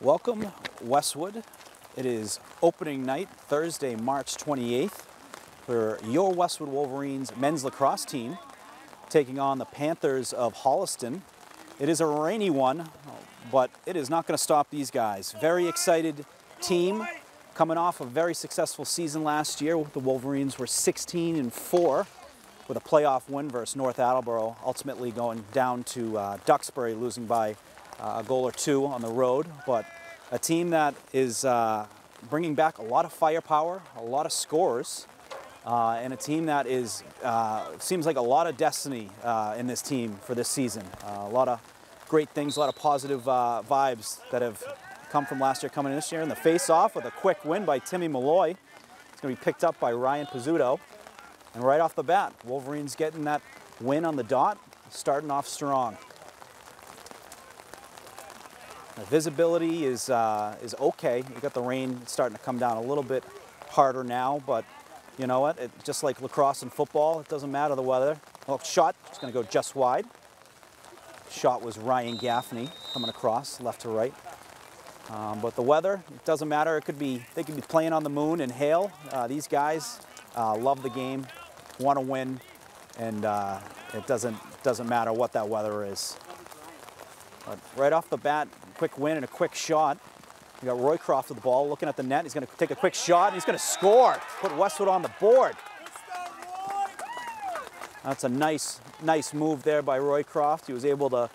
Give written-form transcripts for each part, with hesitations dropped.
Welcome, Westwood. It is opening night, Thursday, March 28th, for your Westwood Wolverines men's lacrosse team taking on the Panthers of Holliston. It is a rainy one, but it is not going to stop these guys. Very excited team coming off a very successful season last year. The Wolverines were 16-4 with a playoff win versus North Attleboro, ultimately going down to Duxbury, losing by a goal or two on the road. But a team that is bringing back a lot of firepower, a lot of scores, and a team that is seems like a lot of destiny in this team for this season. A lot of great things, a lot of positive vibes that have come from last year coming in this year. And the face-off with a quick win by Timmy Malloy. It's going to be picked up by Ryan Pizzuto. And right off the bat, Wolverines getting that win on the dot, starting off strong. The visibility is okay. You got the rain starting to come down a little bit harder now, but you know what? Just like lacrosse and football, it doesn't matter the weather. Well, shot, it's going to go just wide. Shot was Ryan Gaffney coming across left to right. But the weather, it doesn't matter. They could be playing on the moon and hail. These guys love the game, want to win, and it doesn't matter what that weather is. But right off the bat, quick win and a quick shot. You got Roycroft with the ball, looking at the net. He's going to take a quick shot, and he's going to score. Put Westwood on the board. That's a nice move there by Roycroft. He was able to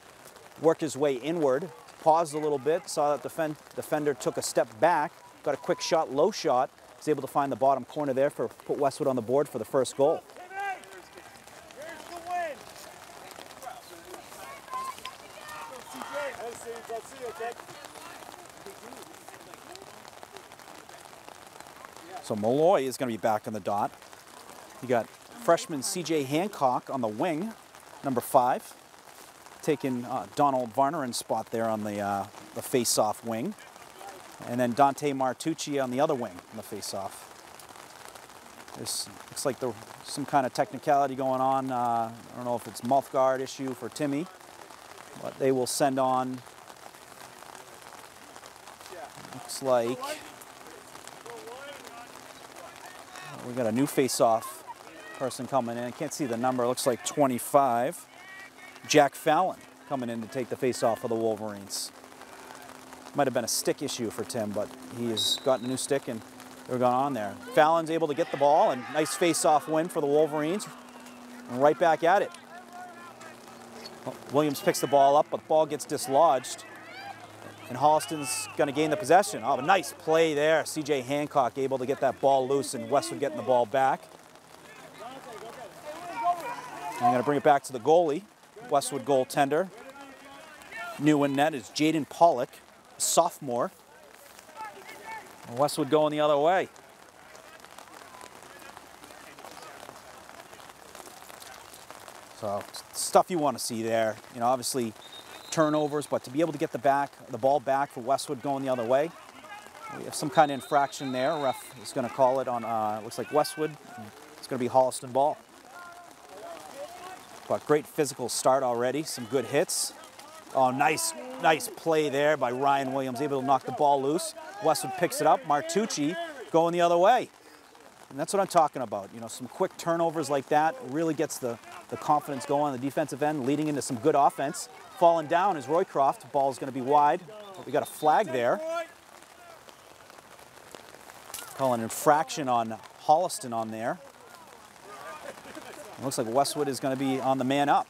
work his way inward, paused a little bit, saw that the defender took a step back, got a quick shot, low shot. He's able to find the bottom corner there for put Westwood on the board for the first goal. So Malloy is going to be back on the dot. You got freshman C.J. Hancock on the wing, number 5, taking Donald Varneren's spot there on the face-off wing. And then Dante Martucci on the other wing on the face-off. This looks like some kind of technicality going on. I don't know if it's mouth guard issue for Timmy, but they will send on, looks like, we got a new face-off person coming in. I can't see the number, it looks like 25. Jack Fallon coming in to take the face-off for the Wolverines. Might have been a stick issue for Tim, but he has gotten a new stick and they're going on there. Fallon's able to get the ball, and nice face-off win for the Wolverines. And right back at it. Williams picks the ball up, but the ball gets dislodged. And Holliston's going to gain the possession. Oh, a nice play there. C.J. Hancock able to get that ball loose, and Westwood getting the ball back. I'm going to bring it back to the goalie, Westwood goaltender. New in net is Jaden Pollock, sophomore. And Westwood going the other way. So stuff you want to see there. You know, obviously turnovers, but to be able to get the ball back for Westwood going the other way. We have some kind of infraction there. Ref is going to call it on, looks like Westwood. It's going to be Holliston ball. But great physical start already, some good hits. Oh, nice play there by Ryan Williams, able to knock the ball loose. Westwood picks it up, Martucci going the other way. And that's what I'm talking about. You know, some quick turnovers like that really gets the confidence going on the defensive end, leading into some good offense. Falling down is Roycroft. Ball is going to be wide, but we got a flag there. Call an infraction on Holliston on there. It looks like Westwood is going to be on the man up.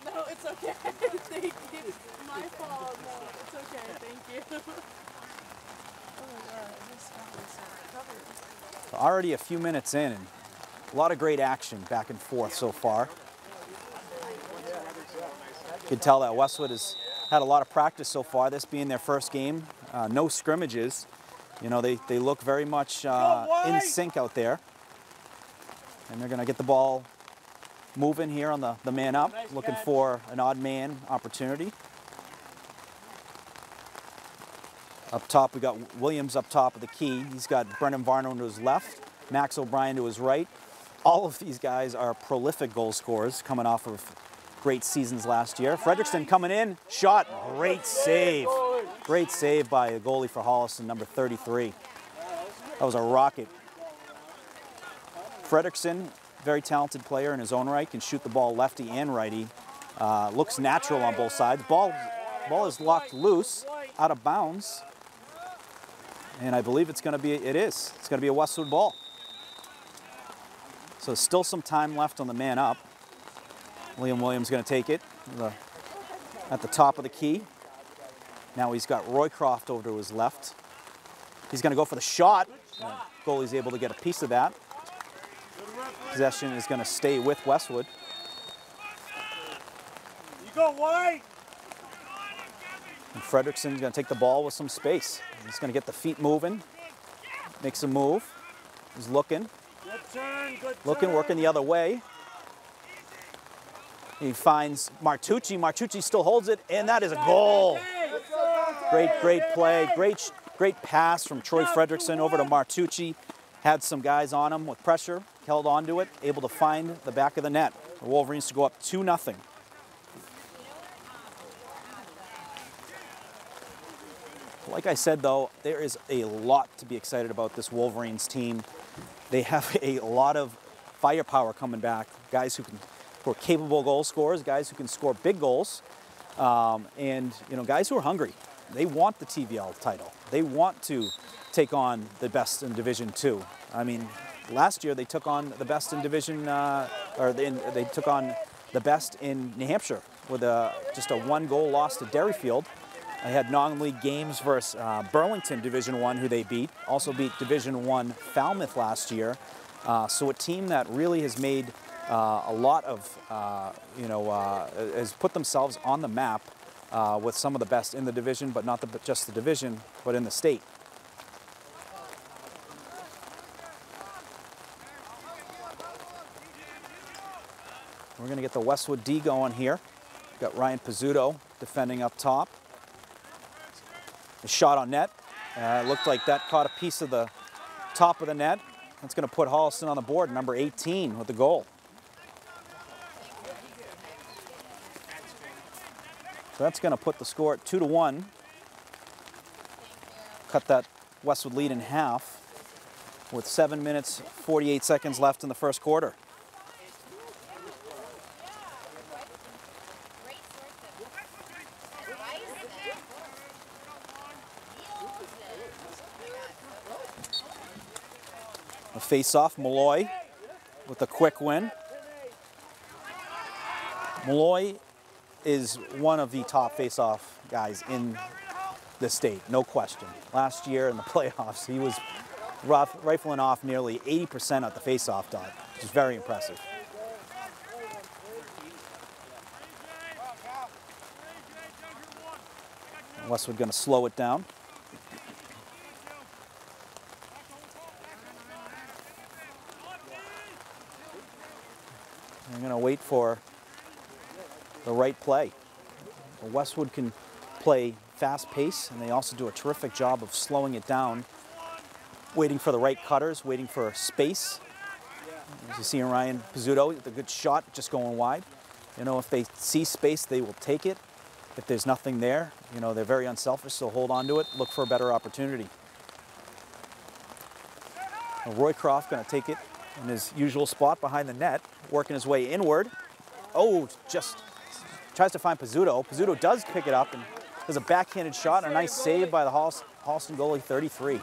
No, it's okay. Thank you. My fault. No, it's okay. Thank you. Oh my God, this is covered. Already a few minutes in, and a lot of great action back and forth so far. You can tell that Westwood has had a lot of practice so far, this being their first game. No scrimmages. You know, they look very much in sync out there. And they're going to get the ball moving here on the man up, looking for an odd man opportunity. Up top, we got Williams up top of the key. He's got Brendan Varno to his left, Max O'Brien to his right. All of these guys are prolific goal scorers coming off of great seasons last year. Frederickson coming in, shot, great save. Great save by the goalie for Holliston, number 33. That was a rocket. Fredrickson, very talented player in his own right, can shoot the ball lefty and righty. Looks natural on both sides. Ball is locked loose, out of bounds. And I believe it's going to be, it's going to be a Westwood ball. So still some time left on the man up. Liam Williams going to take it at the top of the key. Now he's got Roycroft over to his left. He's going to go for the shot. Goalie's able to get a piece of that. Possession is going to stay with Westwood. You go wide. And Fredrickson's going to take the ball with some space. He's going to get the feet moving. Makes a move. He's looking. Good turn, good Looking, turn. working the other way. He finds Martucci. Martucci still holds it, and that is a goal. Great play. Great pass from Troy Fredrickson over to Martucci. Had some guys on him with pressure, held onto it, able to find the back of the net. The Wolverines to go up 2-0. Like I said, though, there is a lot to be excited about this Wolverines team. They have a lot of firepower coming back. Guys who are capable goal scorers, guys who can score big goals, and guys who are hungry. They want the TVL title. They want to take on the best in Division II. I mean, last year they took on the best in Division, they took on the best in New Hampshire with just a 1-goal loss to Derryfield. They had non-league games versus Burlington Division I, who they beat. Also beat Division I Falmouth last year. So a team that really has made a lot of, has put themselves on the map with some of the best in the division, but not just the division, but in the state. We're going to get the Westwood D going here. We've got Ryan Pizzuto defending up top. The shot on net. Looked like that caught a piece of the top of the net. That's going to put Holliston on the board, number 18 with the goal. So that's going to put the score at 2-1. Cut that Westwood lead in half with 7 minutes, 48 seconds left in the first quarter. A face-off, Malloy with a quick win. Malloy is one of the top face-off guys in the state, no question. Last year in the playoffs, he was rifling off nearly 80% at the face-off dot, which is very impressive. Westwood going to slow it down. I'm going to wait for the right play. Westwood can play fast pace, and they also do a terrific job of slowing it down, waiting for the right cutters, waiting for space. As you see in Ryan Pizzuto, the good shot just going wide. If they see space, they will take it. If there's nothing there, they're very unselfish, so hold on to it, look for a better opportunity. Roycroft going to take it in his usual spot behind the net, working his way inward. Oh, just tries to find Pizzuto. Pizzuto does pick it up and does a backhanded shot and a nice save by the Holliston goalie, 33.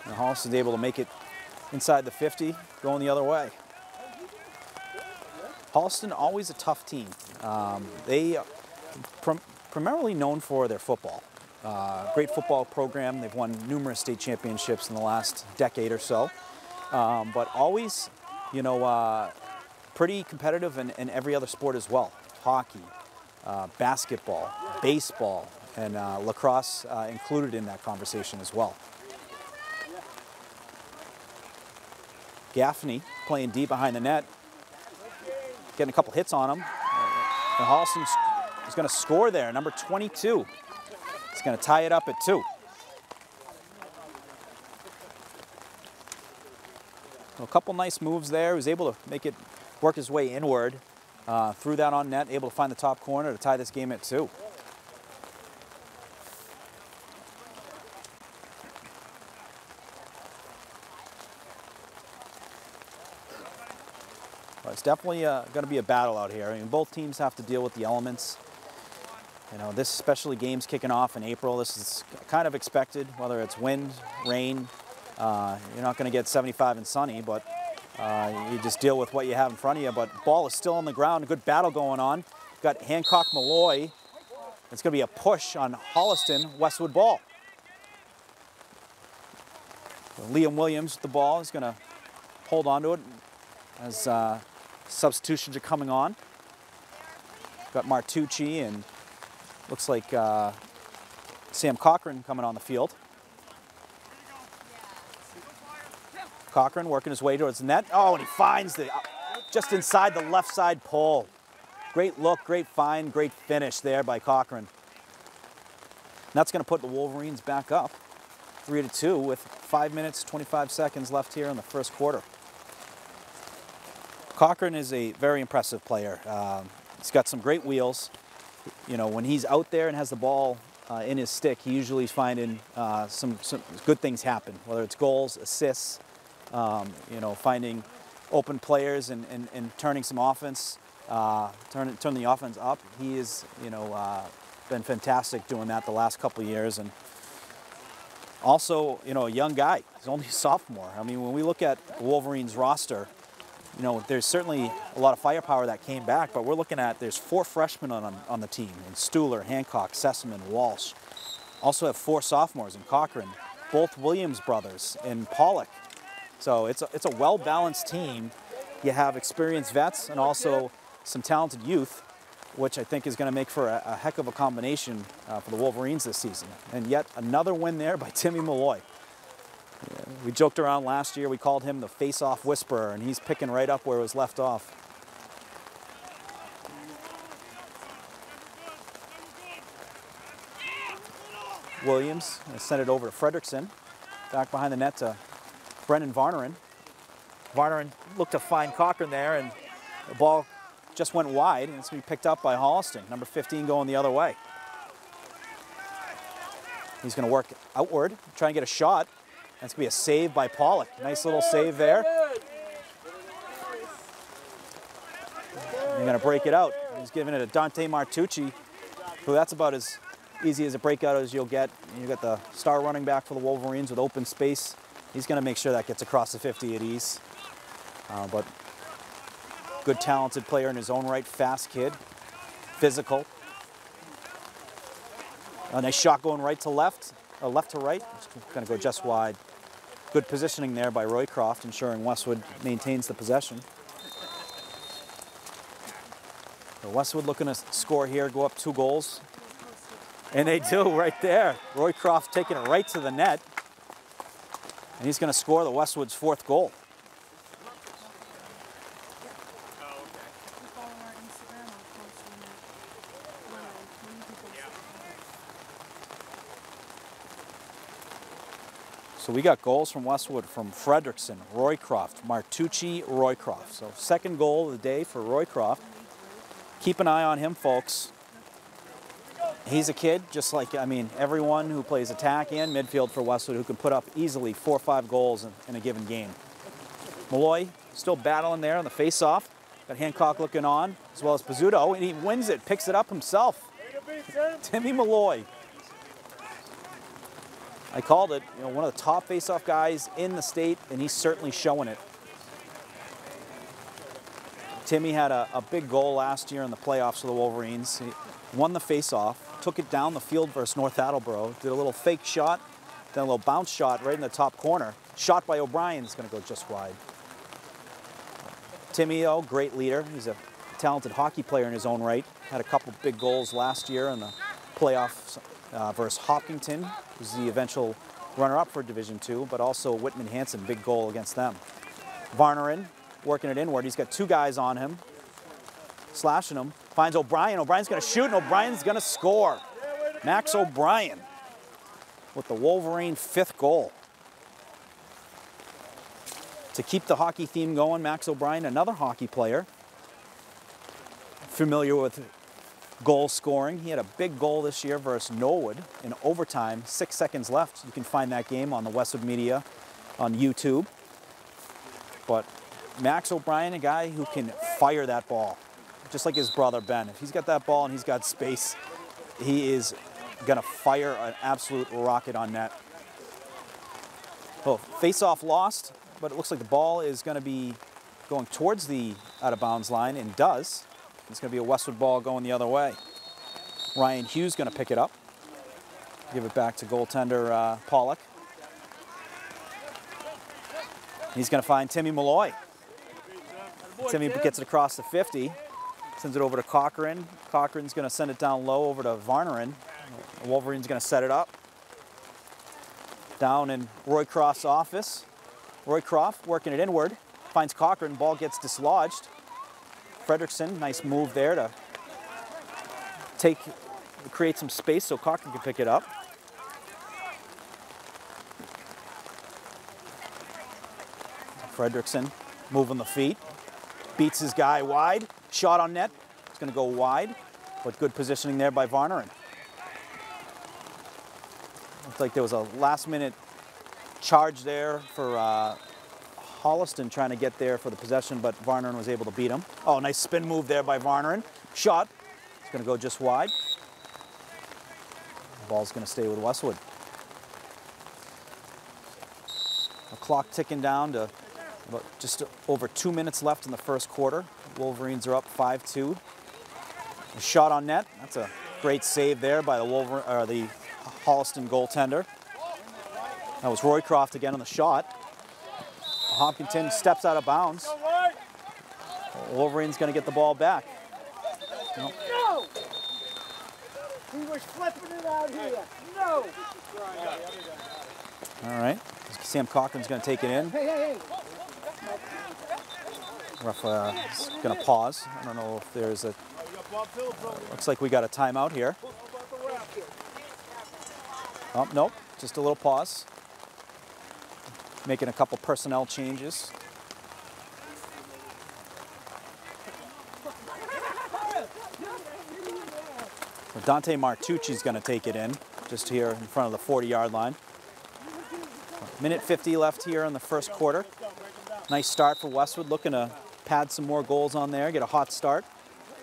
And Holliston's able to make it inside the 50, going the other way. Holliston, always a tough team. They are primarily known for their football. Great football program. They've won numerous state championships in the last decade or so. But always, pretty competitive in every other sport as well. Hockey, basketball, baseball, and lacrosse included in that conversation as well. Gaffney playing deep behind the net, getting a couple hits on him. And Holliston is going to score there, number 22. He's going to tie it up at 2. A couple nice moves there. He was able to make it work his way inward, threw that on net, able to find the top corner to tie this game at 2. Well, it's definitely going to be a battle out here. I mean, both teams have to deal with the elements. You know, this especially game's kicking off in April. This is kind of expected, whether it's wind, rain. You're not going to get 75 and sunny, but you just deal with what you have in front of you. But ball is still on the ground. A good battle going on. Got Hancock Malloy. It's going to be a push on Holliston, Westwood ball. So Liam Williams with the ball is going to hold on to it as substitutions are coming on. Got Martucci and looks like Sam Cochran coming on the field. Cochran working his way towards the net. Oh, and he finds the just inside the left side pole. Great look, great find, great finish there by Cochran. And that's going to put the Wolverines back up 3-2 with 5 minutes, 25 seconds left here in the first quarter. Cochran is a very impressive player. He's got some great wheels. You know, when he's out there and has the ball in his stick, he usually is finding some good things happen, whether it's goals, assists, you know, finding open players and turning some offense, turn the offense up. He is, you know, been fantastic doing that the last couple of years. And also, you know, a young guy. He's only a sophomore. I mean, when we look at the Wolverines roster, you know, there's certainly a lot of firepower that came back, but we're looking at, there's 4 freshmen on the team, in Stuhler, Hancock, Sessamon, Walsh. Also have 4 sophomores in Cochran, both Williams brothers, and Pollock. So it's a well-balanced team. You have experienced vets and also some talented youth, which I think is going to make for a heck of a combination for the Wolverines this season. And yet another win there by Timmy Malloy. We joked around last year, we called him the face-off whisperer, and he's picking right up where it was left off. Williams sent it over to Fredrickson. Back behind the net to Brendan Varnerin. Varnerin looked to find Cochran there, and the ball just went wide, and it's going to be picked up by Holliston. Number 15 going the other way. He's going to work outward, try and get a shot. That's going to be a save by Pollock. Nice little save there. You're going to break it out. He's giving it to Dante Martucci, who that's about as easy as a breakout as you'll get. You got the star running back for the Wolverines with open space. He's going to make sure that gets across the 50 at ease. But good talented player in his own right, fast kid, physical. A nice shot going right to left, or left to right. It's going to go just wide. Good positioning there by Roycroft, ensuring Westwood maintains the possession. So Westwood looking to score here, go up 2 goals. And they do right there. Roycroft taking it right to the net. And he's going to score the Westwood's 4th goal. So we got goals from Westwood from Fredrickson, Roycroft, Martucci, Roycroft. So 2nd goal of the day for Roycroft. Keep an eye on him, folks. He's a kid, just like, I mean, everyone who plays attack and midfield for Westwood who can put up easily 4 or 5 goals in a given game. Malloy still battling there on the face-off. Got Hancock looking on, as well as Pizzuto, and he wins it, picks it up himself. Timmy Malloy. I called it, you know, one of the top face-off guys in the state, and he's certainly showing it. Timmy had a big goal last year in the playoffs for the Wolverines. He won the face-off, took it down the field versus North Attleboro, did a little fake shot, then a little bounce shot right in the top corner. Shot by O'Brien is going to go just wide. Timmy, though, great leader. He's a talented hockey player in his own right. Had a couple big goals last year in the playoffs versus Hopkinton, who's the eventual runner-up for Division II, but also Whitman Hanson, big goal against them. Varnerin working it inward. He's got 2 guys on him, slashing him. Finds O'Brien. O'Brien's going to shoot, and O'Brien's going to score. Max O'Brien with the Wolverine 5th goal. To keep the hockey theme going, Max O'Brien, another hockey player, familiar with goal scoring. He had a big goal this year versus Norwood in overtime, 6 seconds left. You can find that game on the Westwood Media on YouTube. But Max O'Brien, a guy who can fire that ball, just like his brother Ben. If he's got that ball and he's got space, he is gonna fire an absolute rocket on net. Well, face-off lost, but it looks like the ball is gonna be going towards the out-of-bounds line, and does. It's gonna be a Westwood ball going the other way. Ryan Hughes gonna pick it up. Give it back to goaltender Pollock. He's gonna find Timmy Malloy. Timmy gets it across the 50. Sends it over to Cochran. Cochran's going to send it down low over to Varnerin. The Wolverines going to set it up. Down in Roy Croft's office. Roy Croft working it inward. Finds Cochran. Ball gets dislodged. Fredrickson, nice move there to create some space so Cochran can pick it up. Fredrickson moving the feet. Beats his guy wide. Shot on net. It's going to go wide, but good positioning there by Varnerin. Looks like there was a last-minute charge there for Holliston trying to get there for the possession, but Varnerin was able to beat him. Oh, nice spin move there by Varnerin. Shot. It's going to go just wide. The ball's going to stay with Westwood. The clock ticking down to about just over 2 minutes left in the first quarter. Wolverines are up 5-2. A shot on net. That's a great save there by the Holliston goaltender. That was Roy Croft again on the shot. Hopkinton steps out of bounds. Wolverine's going to get the ball back. No! He was flipping it out here. No! All right. Sam Cochran's going to take it in. Hey. Ref is going to pause. I don't know if there's a... looks like we got a timeout here. Oh, nope. Just a little pause. Making a couple personnel changes. Dante Martucci's going to take it in, just here in front of the 40-yard line. Minute 50 left here in the first quarter. Nice start for Westwood, looking to pad some more goals on there, get a hot start.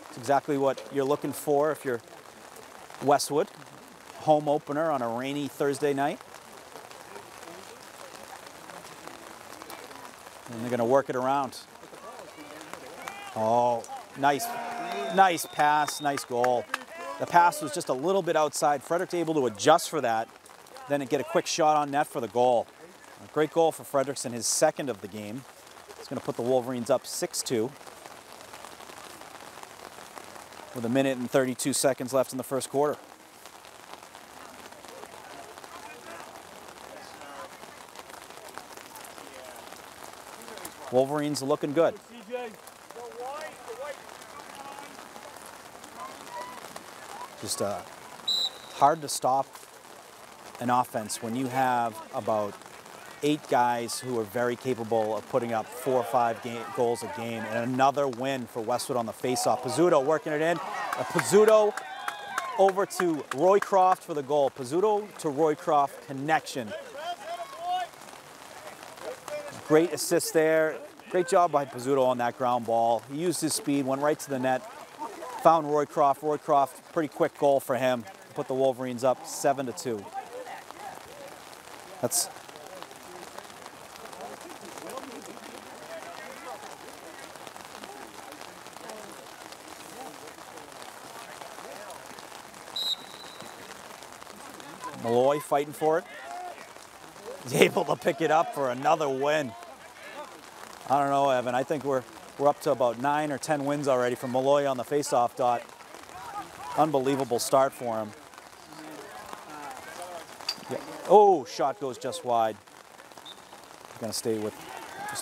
It's exactly what you're looking for if you're Westwood. Home opener on a rainy Thursday night. And they're going to work it around. Oh, nice pass, nice goal. The pass was just a little bit outside. Frederick's able to adjust for that, then get a quick shot on net for the goal. A great goal for Fredrickson, his second of the game. It's going to put the Wolverines up 6-2. With 1 minute and 32 seconds left in the first quarter. Wolverines looking good. Just hard to stop an offense when you have about 8 guys who are very capable of putting up 4 or 5 goals a game, and another win for Westwood on the faceoff. Pizzuto working it in. Pizzuto over to Roy Croft for the goal. Pizzuto to Roy Croft connection. Great assist there. Great job by Pizzuto on that ground ball. He used his speed, went right to the net, found Roy Croft. Roy Croft, pretty quick goal for him. Put the Wolverines up 7-2. That's Malloy fighting for it. He's able to pick it up for another win. I don't know, Evan. I think we're up to about 9 or 10 wins already from Malloy on the faceoff dot. Unbelievable start for him. Yeah. Oh, shot goes just wide. Going to stay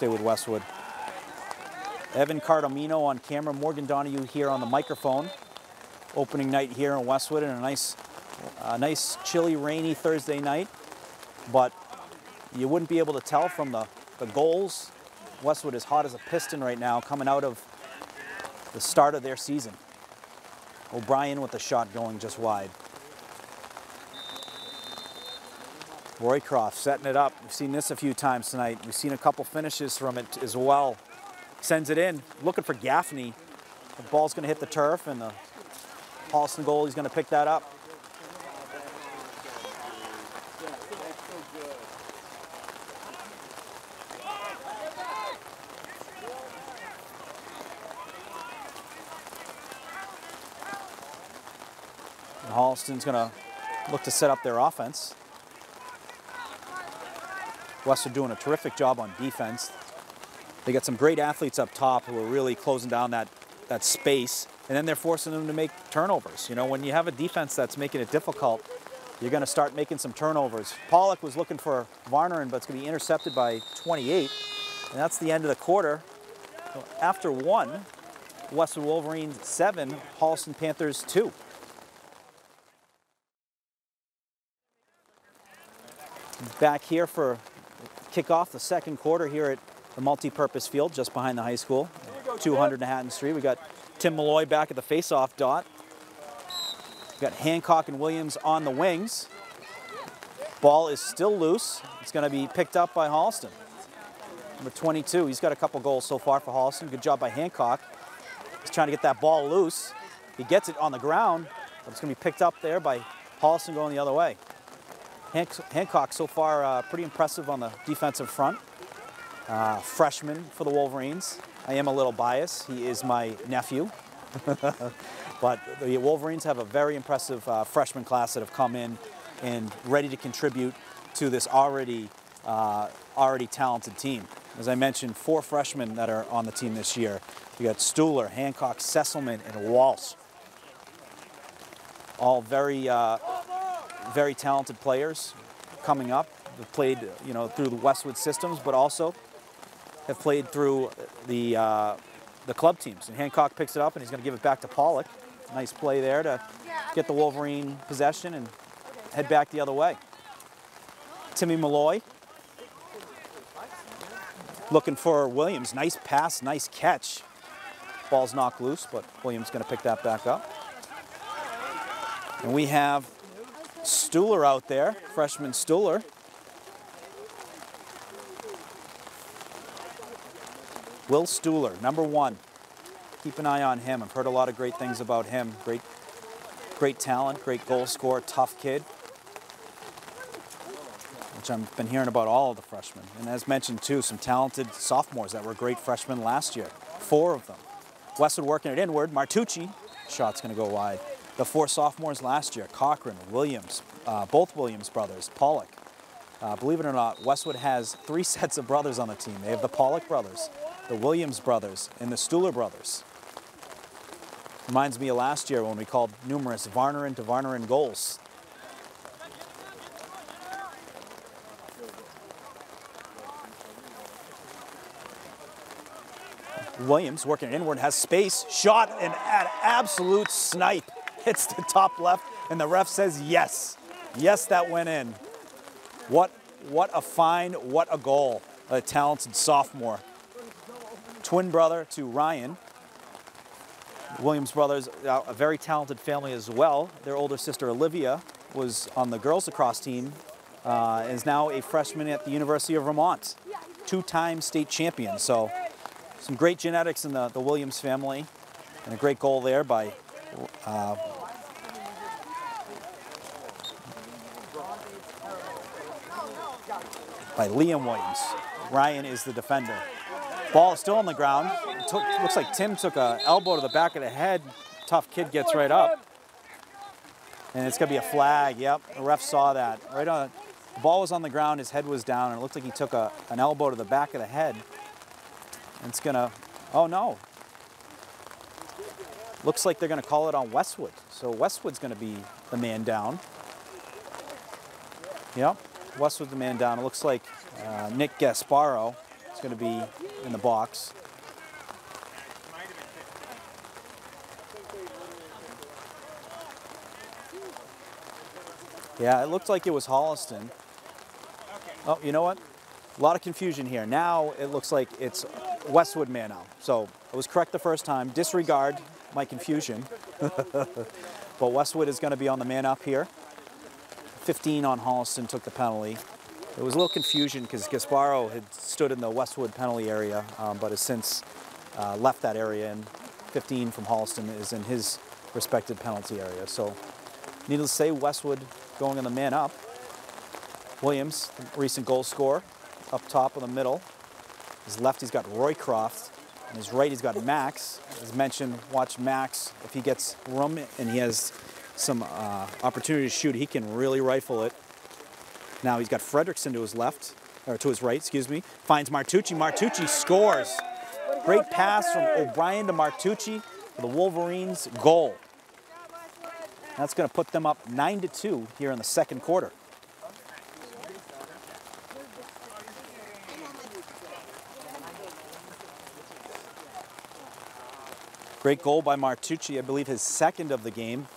with Westwood. Evan Cardomino on camera. Morgan Donahue here on the microphone. Opening night here in Westwood, and a nice chilly, rainy Thursday night. But you wouldn't be able to tell from the goals Westwood is hot as a piston right now, coming out of the start of their season. O'Brien with the shot going just wide. Roycroft setting it up. We've seen this a few times tonight. We've seen a couple finishes from it as well. Sends it in, looking for Gaffney. The ball's going to hit the turf, and the Holliston goalie's going to pick that up. And Holliston's going to look to set up their offense. Westwood doing a terrific job on defense. They got some great athletes up top who are really closing down that space, and then they're forcing them to make turnovers. You know, when you have a defense that's making it difficult, you're going to start making some turnovers. Pollock was looking for Varneren, but it's going to be intercepted by 28, and that's the end of the quarter. So after one, Westwood Wolverines 7, Holliston Panthers 2. Back here for kickoff the second quarter here at the multi-purpose field just behind the high school, 200 Hatton Street. We got Tim Malloy back at the face-off dot. We got Hancock and Williams on the wings. Ball is still loose. It's going to be picked up by Holliston. Number 22, he's got a couple goals so far for Holliston. Good job by Hancock. He's trying to get that ball loose. He gets it on the ground, but it's going to be picked up there by Holliston going the other way. Hancock so far pretty impressive on the defensive front. Freshman for the Wolverines. I am a little biased. He is my nephew. But the Wolverines have a very impressive freshman class that have come in and ready to contribute to this already talented team. As I mentioned, 4 freshmen that are on the team this year. We got Stuhler, Hancock, Sesselman, and Walsh. All very talented players coming up. They've played, you know, through the Westwood systems, but also have played through the club teams. And Hancock picks it up, and he's going to give it back to Pollock. Nice play there to get the Wolverine possession and head back the other way. Timmy Malloy looking for Williams. Nice pass, nice catch. Ball's knocked loose, but Williams going to pick that back up. And we have Stuhler out there, freshman Stuhler. Will Stuhler, number 1. Keep an eye on him. I've heard a lot of great things about him. Great talent, great goal scorer, tough kid, which I've been hearing about all of the freshmen. And as mentioned too, some talented sophomores that were great freshmen last year. 4 of them. Westwood working it inward. Martucci, shot's going to go wide. The 4 sophomores last year, Cochran, Williams, both Williams brothers, Pollock. Believe it or not, Westwood has 3 sets of brothers on the team. They have the Pollock brothers, the Williams brothers, and the Stuhler brothers. Reminds me of last year when we called numerous Varneren to Varneren goals. Williams working it inward, has space, shot, and an absolute snipe. Hits the top left, and the ref says yes. Yes, that went in. What a find, what a goal. A talented sophomore. Twin brother to Ryan. Williams brothers, a very talented family as well. Their older sister Olivia was on the girls lacrosse team and is now a freshman at the University of Vermont. 2-time state champion. So some great genetics in the Williams family, and a great goal there by Liam Williams. Ryan is the defender. Ball is still on the ground. Looks like Tim took an elbow to the back of the head. Tough kid gets right up. And it's going to be a flag. Yep, the ref saw that. Right on. The ball was on the ground, his head was down, and it looked like he took an elbow to the back of the head. And it's going to, oh no. Looks like they're going to call it on Westwood. So Westwood's going to be the man down. Yep, Westwood's the man down. It looks like Nick Gasparo is going to be in the box. Yeah, it looked like it was Holliston. Oh, you know what? A lot of confusion here. Now it looks like it's Westwood man now. So I was correct the first time. Disregard my confusion. But Westwood is going to be on the man up here. 15 on Holliston took the penalty. There was a little confusion because Gasparo had stood in the Westwood penalty area, but has since left that area, and 15 from Holliston is in his respected penalty area. So needless to say, Westwood going on the man up. Williams, the recent goal scorer, up top in the middle. His left, he's got Roycroft. On his right, he's got Max. As mentioned, watch Max. If he gets room and he has some opportunity to shoot, he can really rifle it. Now he's got Fredrickson to his left, or to his right, excuse me. Finds Martucci. Martucci scores. Great pass from O'Brien to Martucci for the Wolverines' goal. That's going to put them up 9-2 here in the second quarter. Great goal by Martucci, I believe his second of the game.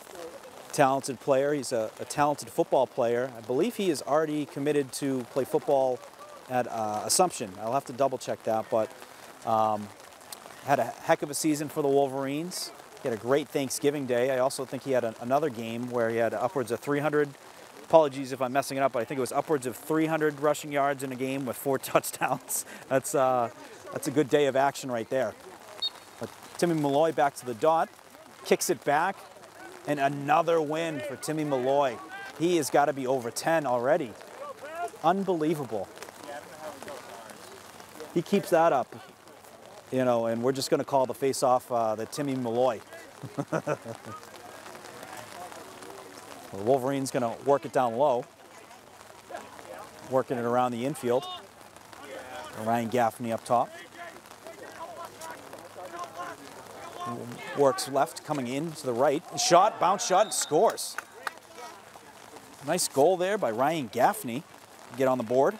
Talented player, he's a talented football player. I believe he is already committed to play football at Assumption. I'll have to double check that, but had a heck of a season for the Wolverines. He had a great Thanksgiving Day. I also think he had another game where he had upwards of 300, apologies if I'm messing it up, but I think it was upwards of 300 rushing yards in a game with 4 touchdowns. That's a good day of action right there. But Timmy Malloy back to the dot, kicks it back, and another win for Timmy Malloy. He has got to be over 10 already. Unbelievable. He keeps that up, you know, and we're just going to call the face-off the Timmy Malloy. The Wolverine's going to work it down low, working it around the infield. Ryan Gaffney up top. Works left, coming in to the right. Shot, bounce shot, and scores. Nice goal there by Ryan Gaffney to get on the board.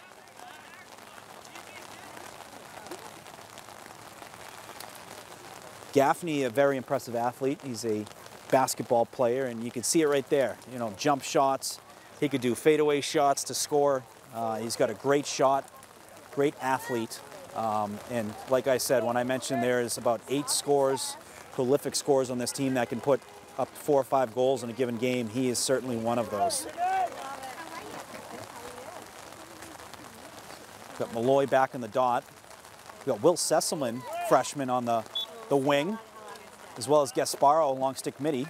Gaffney, a very impressive athlete. He's a basketball player, and you can see it right there. You know, jump shots. He could do fadeaway shots to score. He's got a great shot, great athlete. And like I said, when I mentioned there's about 8 scores, prolific scores on this team that can put up 4 or 5 goals in a given game, he is certainly one of those. Got Malloy back in the dot. We got Will Sesselman, freshman, on the wing, as well as Gasparo along stick midi.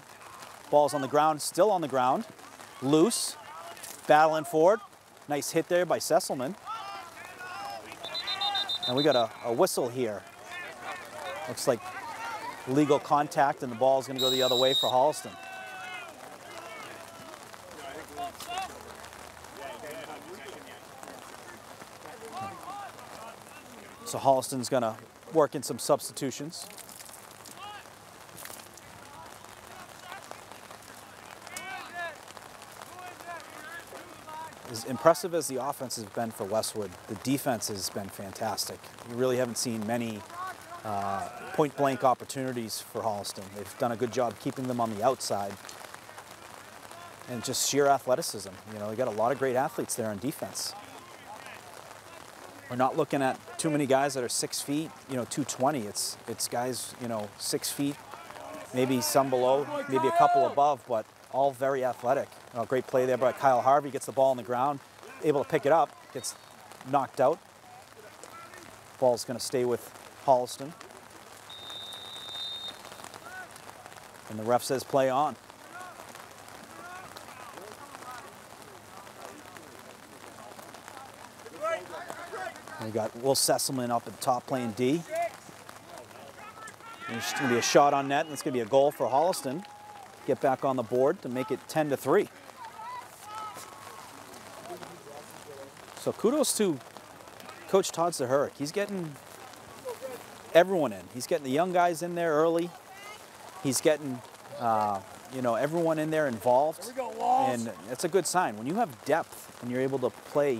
Ball's on the ground, still on the ground. Loose, battling forward. Nice hit there by Sesselman. And we got a whistle here. Looks like legal contact, and the ball is going to go the other way for Holliston. So Holliston's going to work in some substitutions. As impressive as the offense has been for Westwood, the defense has been fantastic. You really haven't seen many point-blank opportunities for Holliston. They've done a good job keeping them on the outside. And just sheer athleticism. You know, they got a lot of great athletes there on defense. We're not looking at too many guys that are 6 feet, you know, 220. It's guys, you know, 6 feet, maybe some below, maybe a couple above, but all very athletic. Great play there by Kyle Harvey, gets the ball on the ground, able to pick it up, gets knocked out. Ball's going to stay with Holliston. And the ref says play on. We got Will Sesselman up at the top playing D. There's going to be a shot on net, and it's going to be a goal for Holliston. Get back on the board to make it 10-3. So kudos to Coach Todd Zahurik. He's getting everyone in. He's getting the young guys in there early. He's getting, you know, everyone in there involved. And it's a good sign. When you have depth and you're able to play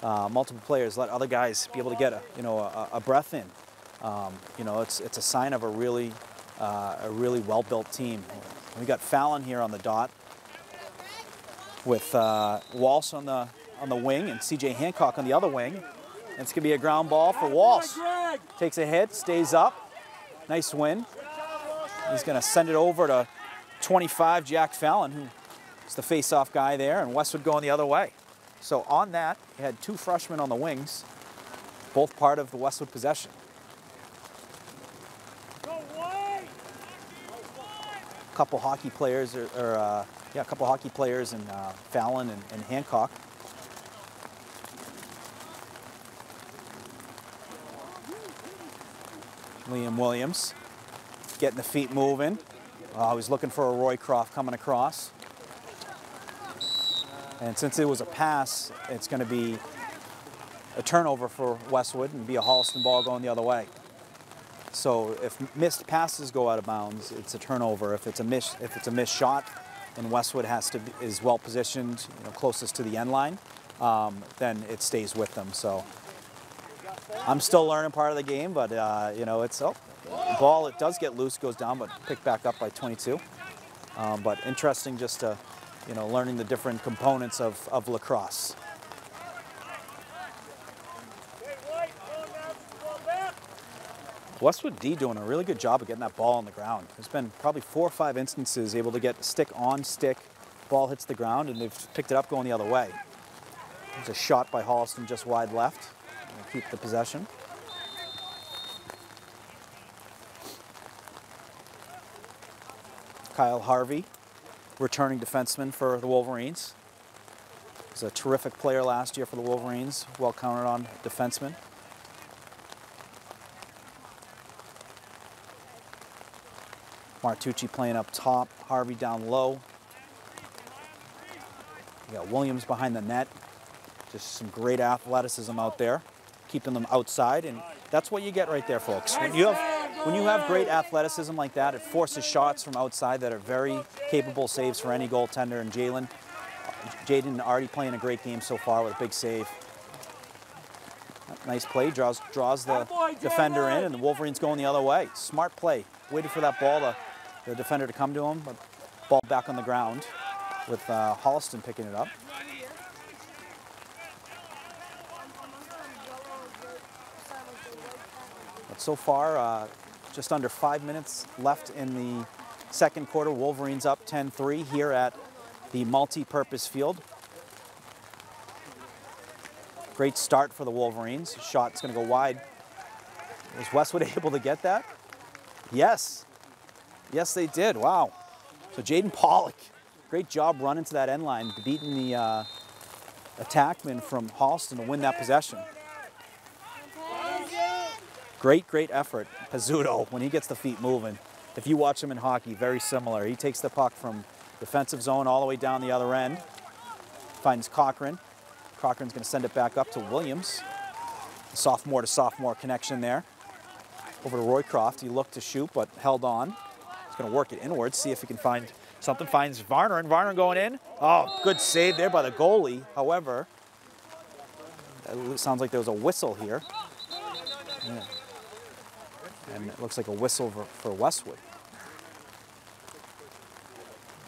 multiple players, let other guys be able to get a breath in. You know, it's a sign of a really well-built team. We got Fallon here on the dot with Walsh on the wing and C.J. Hancock on the other wing. It's going to be a ground ball for Walsh. Takes a hit, stays up. Nice win. He's going to send it over to 25, Jack Fallon, who's the face-off guy there, and Westwood going the other way. So on that, you had two freshmen on the wings, both part of the Westwood possession. A couple hockey players, a couple hockey players, and Fallon and Hancock. Liam Williams getting the feet moving. He's looking for a Roycroft coming across. And since it was a pass, it's going to be a turnover for Westwood and be a Holliston ball going the other way. So if missed passes go out of bounds, it's a turnover. If it's a missed shot, and Westwood is well positioned, closest to the end line, then it stays with them. So I'm still learning part of the game, but it's ball. It does get loose, goes down, but picked back up by 22. But interesting, just to learning the different components of lacrosse. Westwood D doing a really good job of getting that ball on the ground. There's been probably 4 or 5 instances able to get stick on stick, ball hits the ground, and they've picked it up going the other way. There's a shot by Holliston just wide left. We'll keep the possession. Kyle Harvey, returning defenseman for the Wolverines. He's a terrific player last year for the Wolverines, well counted on defenseman. Martucci playing up top, Harvey down low. You got Williams behind the net. Just some great athleticism out there, keeping them outside, and that's what you get right there, folks. When you have great athleticism like that, it forces shots from outside that are very capable saves for any goaltender. And Jaden already playing a great game so far with a big save. Nice play, draws the defender in, and the Wolverines going the other way. Smart play. Waited for that ball, the defender to come to him, but ball back on the ground with Holliston picking it up. But so far, just under 5 minutes left in the second quarter. Wolverines up 10-3 here at the multi-purpose field. Great start for the Wolverines. Shot's going to go wide. Was Westwood able to get that? Yes. Yes, they did. Wow. So Jaden Pollock, great job running to that end line, beating the attackman from Holliston to win that possession. Great effort. Pizzuto, when he gets the feet moving. If you watch him in hockey, very similar. He takes the puck from defensive zone all the way down the other end. Finds Cochran. Cochran's going to send it back up to Williams. Sophomore to sophomore connection there. Over to Roycroft. He looked to shoot, but held on. He's going to work it inwards, see if he can find something. Finds Varner, and Varner going in. Oh, good save there by the goalie. However, it sounds like there was a whistle here. Yeah. And it looks like a whistle for Westwood.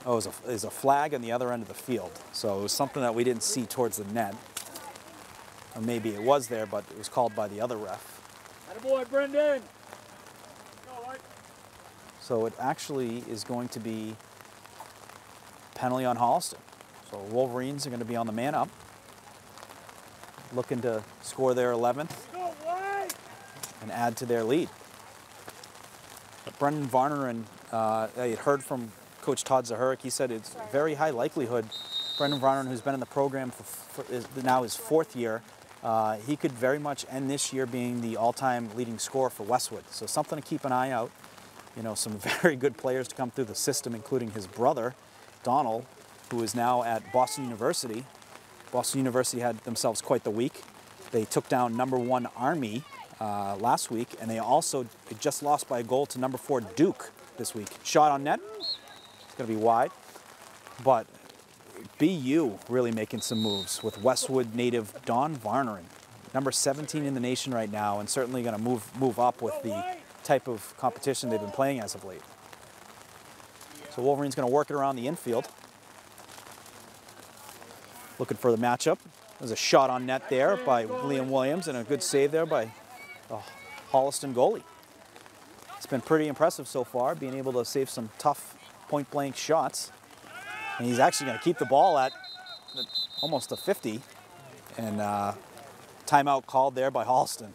Oh, it was a flag on the other end of the field. So it was something that we didn't see towards the net. Or maybe it was there, but it was called by the other ref. Attaboy, Brendan! So it actually is going to be penalty on Holliston. So Wolverines are going to be on the man up, looking to score their 11th and add to their lead. But Brendan Varner, and I had heard from Coach Todd Zahurik, he said it's very high likelihood. Brendan Varner, who's been in the program for now his 4th year, he could very much end this year being the all-time leading scorer for Westwood. So something to keep an eye out. Some very good players to come through the system, including his brother, Donald, who is now at Boston University. Boston University had themselves quite the week. They took down #1 Army last week, and they just lost by a goal to #4 Duke this week. Shot on net. It's going to be wide. But BU really making some moves with Westwood native Don Varnerin, number 17 in the nation right now, and certainly going to move up with the type of competition they've been playing as of late. So Wolverine's going to work it around the infield. Looking for the matchup. There's a shot on net there by Liam Williams and a good save there by the Holliston goalie. It's been pretty impressive so far, being able to save some tough point-blank shots. And he's actually going to keep the ball at almost a 50. And timeout called there by Holliston.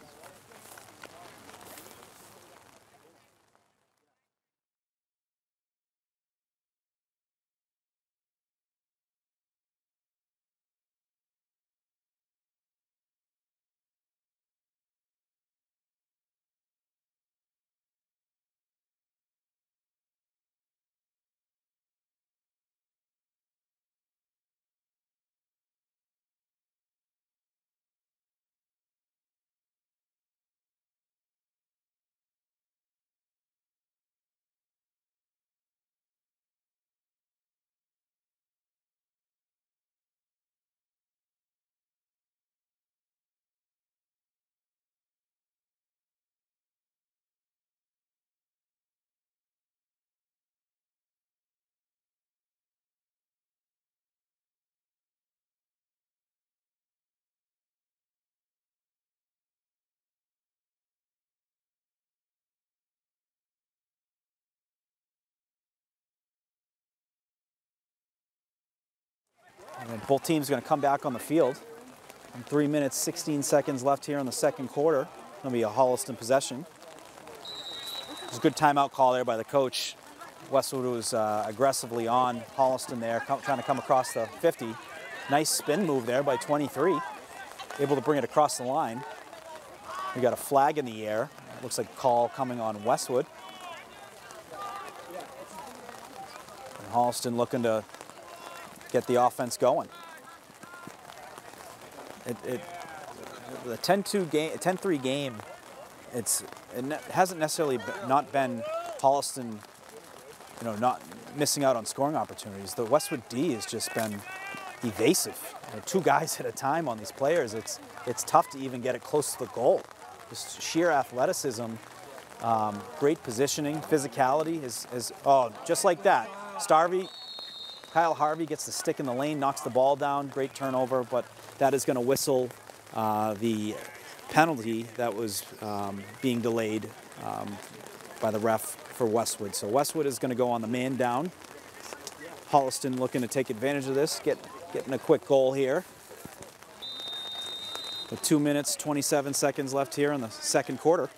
And then both teams are going to come back on the field. And 3 minutes, 16 seconds left here in the second quarter. Going to be a Holliston possession. It was a good timeout call there by the coach. Westwood was aggressively on Holliston there, trying to come across the 50. Nice spin move there by 23. Able to bring it across the line. We got a flag in the air. It looks like a call coming on Westwood. And Holliston looking to get the offense going. The 10-2 game, 10-3 game. It hasn't necessarily not been Holliston, not missing out on scoring opportunities. The Westwood D has just been evasive. 2 guys at a time on these players. It's tough to even get it close to the goal. Just sheer athleticism, great positioning, physicality is just like that. Kyle Harvey gets the stick in the lane, knocks the ball down, great turnover, but that is going to whistle the penalty that was being delayed by the ref for Westwood. So Westwood is going to go on the man down. Holliston looking to take advantage of this, getting a quick goal here. With 2 minutes, 27 seconds left here in the second quarter.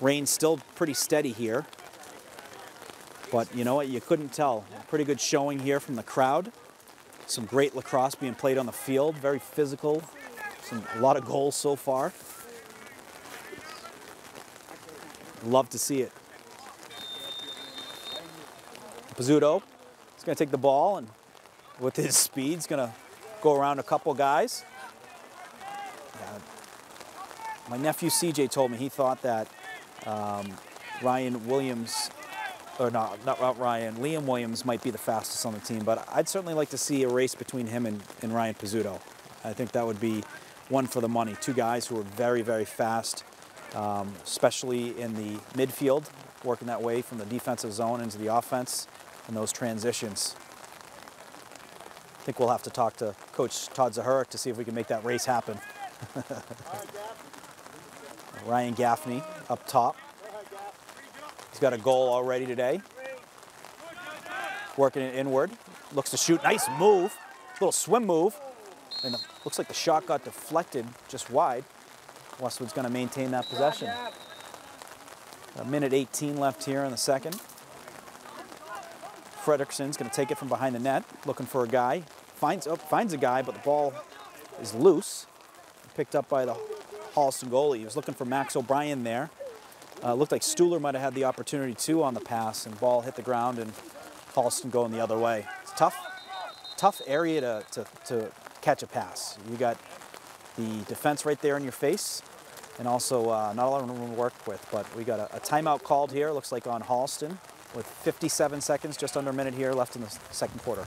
Rain's still pretty steady here. But you know what, you couldn't tell. Pretty good showing here from the crowd. Some great lacrosse being played on the field, very physical. A lot of goals so far. Love to see it. Pizzuto is going to take the ball and with his speed, he's going to go around a couple guys. My nephew CJ told me he thought that Ryan Williams, or not Ryan, Liam Williams might be the fastest on the team, but I'd certainly like to see a race between him and Ryan Pizzuto. I think that would be one for the money. 2 guys who are very, very fast, especially in the midfield, working that way from the defensive zone into the offense and those transitions. I think we'll have to talk to Coach Todd Zahurik to see if we can make that race happen. Ryan Gaffney up top. He's got a goal already today. Working it inward. Looks to shoot. Nice move. Little swim move. And looks like the shot got deflected just wide. Westwood's going to maintain that possession. A minute 18 left here in the second. Fredrickson's going to take it from behind the net. Looking for a guy. Finds a guy, but the ball is loose. Picked up by the Holliston goalie. He was looking for Max O'Brien there. Looked like Stuhler might have had the opportunity too on the pass, and ball hit the ground and Holliston going the other way. It's tough area to catch a pass. You got the defense right there in your face, and also not a lot of room to work with. But we got a timeout called here. Looks like on Holliston with 57 seconds, just under a minute here left in the second quarter.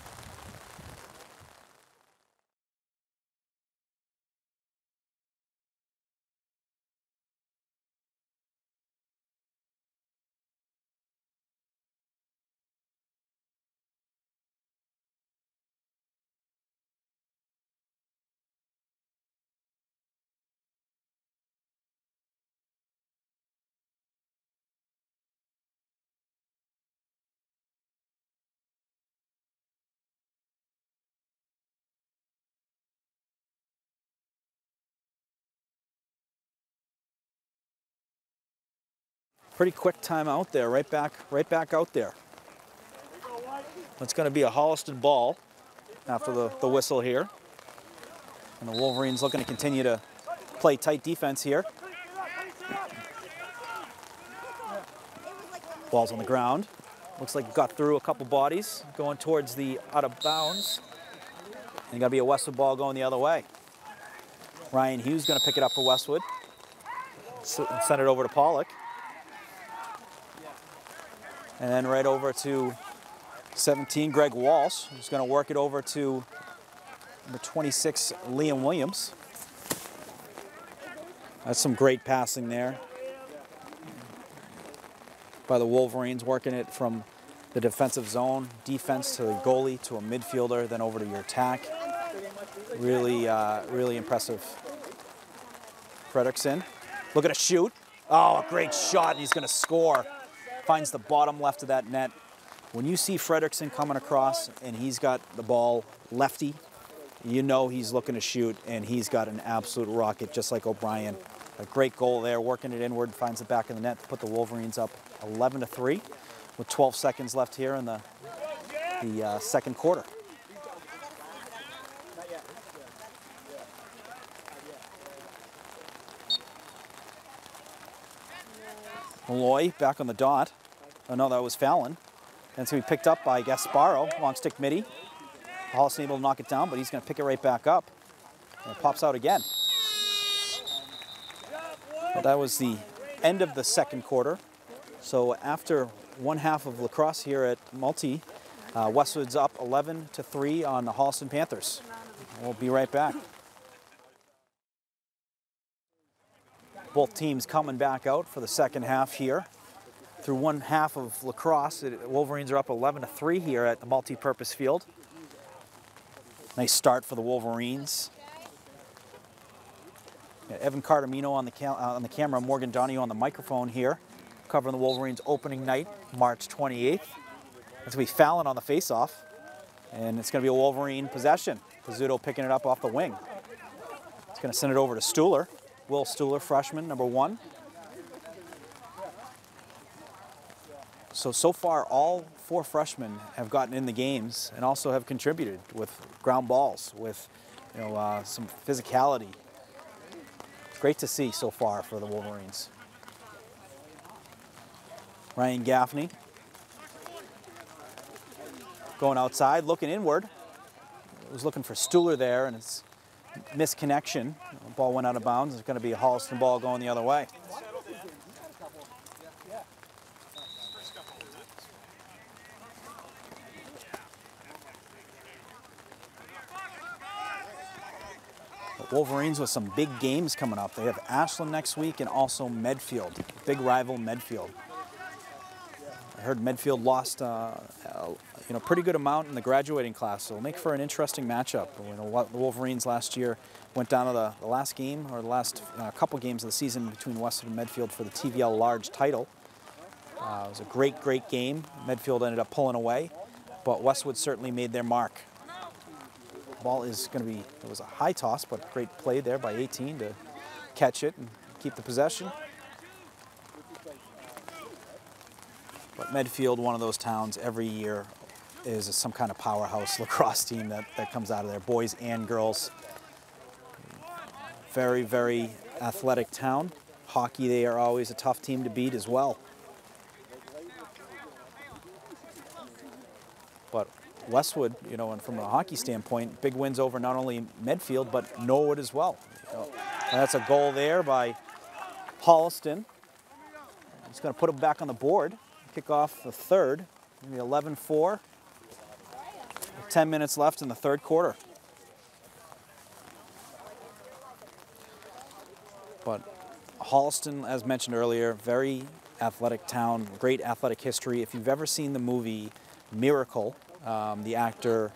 Pretty quick timeout there, right back out there. It's going to be a Holliston ball after the whistle here. And the Wolverines looking to continue to play tight defense here. Ball's on the ground. Looks like it got through a couple bodies going towards the out of bounds. And got to be a Westwood ball going the other way. Ryan Hughes going to pick it up for Westwood. Send it over to Pollock. And then right over to 17, Greg Walsh, who's going to work it over to number 26, Liam Williams. That's some great passing there by the Wolverines, working it from the defensive zone, defense to the goalie, to a midfielder, then over to your attack. Really, really impressive. Fredrickson, looking to shoot. Oh, a great shot, and he's going to score. Finds the bottom left of that net. When you see Fredrickson coming across and he's got the ball lefty, you know he's looking to shoot, and he's got an absolute rocket, just like O'Brien. A great goal there, working it inward, finds the back of the net to put the Wolverines up 11-3 with 12 seconds left here in the second quarter. Malloy back on the dot. Oh no, that was Fallon. And it's going to be picked up by Gasparo, long stick midi. Holliston able to knock it down, but he's going to pick it right back up. And it pops out again. Well, that was the end of the second quarter. So after one half of lacrosse here at Multi, Westwood's up 11-3 on the Holliston Panthers. We'll be right back. Both teams coming back out for the second half here. Through one half of lacrosse, Wolverines are up 11-3 here at the multi-purpose field. Nice start for the Wolverines. Evan Cardamino on the camera, Morgan Donahue on the microphone here, covering the Wolverines opening night, March 28th. It's going to be Fallon on the faceoff, and it's going to be a Wolverine possession. Pizzuto picking it up off the wing. It's going to send it over to Stuhler. Will Stuhler, freshman, number 1. So far, all 4 freshmen have gotten in the games and also have contributed with ground balls, with some physicality. Great to see so far for the Wolverines. Ryan Gaffney going outside, looking inward. Was looking for Stuhler there, and it's misconnection. The ball went out of bounds. It's going to be a Holliston ball going the other way. Wolverines with some big games coming up. They have Ashland next week and also Medfield, big rival Medfield. I heard Medfield lost pretty good amount in the graduating class, so it'll make for an interesting matchup. The Wolverines last year went down to the last game, or the last couple games of the season between Westwood and Medfield for the TVL large title. It was a great, great game. Medfield ended up pulling away, but Westwood certainly made their mark. Ball is going to be, it was a high toss, but great play there by 18 to catch it and keep the possession. But Medfield, one of those towns, every year is some kind of powerhouse lacrosse team that comes out of there, boys and girls. Very, very athletic town. Hockey, they are always a tough team to beat as well. But Westwood, and from a hockey standpoint, big wins over not only Medfield, but Norwood as well. And that's a goal there by Holliston. It's going to put them back on the board. Kick off the third, maybe 11-4. 10 minutes left in the third quarter. But Holliston, as mentioned earlier, very athletic town, great athletic history. If you've ever seen the movie Miracle, the actor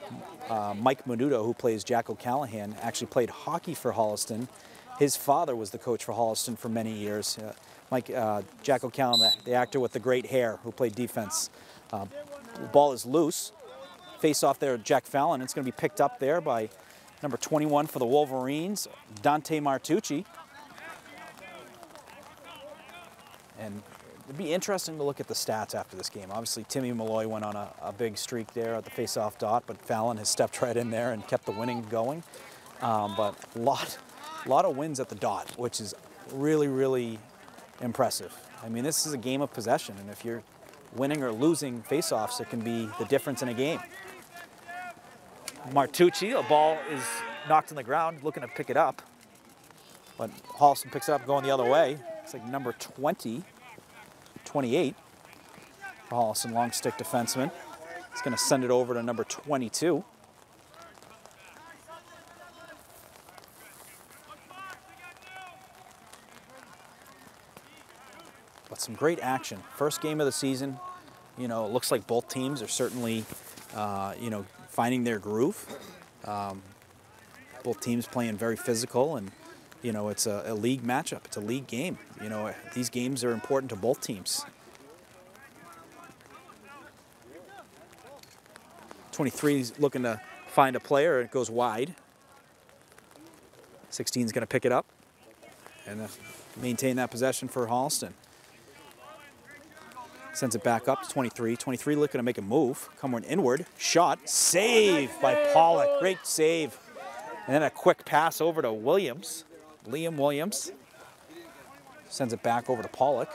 Mike Menudo, who plays Jack O'Callahan, actually played hockey for Holliston. His father was the coach for Holliston for many years. Jack O'Callahan, the actor with the great hair, who played defense. The ball is loose. Face off there, Jack Fallon. It's going to be picked up there by number 21 for the Wolverines, Dante Martucci. And it'd be interesting to look at the stats after this game. Obviously, Timmy Malloy went on a big streak there at the face-off dot, but Fallon has stepped right in there and kept the winning going. But a lot of wins at the dot, which is really, really impressive. I mean, this is a game of possession, and if you're winning or losing face-offs, it can be the difference in a game. Martucci, a ball is knocked on the ground, looking to pick it up. But Holliston picks it up going the other way. It's like number 20, 28. For Holliston, long stick defenseman. He's going to send it over to number 22. But some great action. First game of the season. You know, it looks like both teams are certainly, you know, finding their groove. Both teams playing very physical, and you know, it's a league matchup. It's a league game. You know, these games are important to both teams. 23 is looking to find a player. It goes wide. 16 is going to pick it up and maintain that possession for Holliston. Sends it back up to 23. 23 looking to make a move. Coming inward. Shot. Save by Pollock. Great save. And then a quick pass over to Williams. Liam Williams. Sends it back over to Pollock.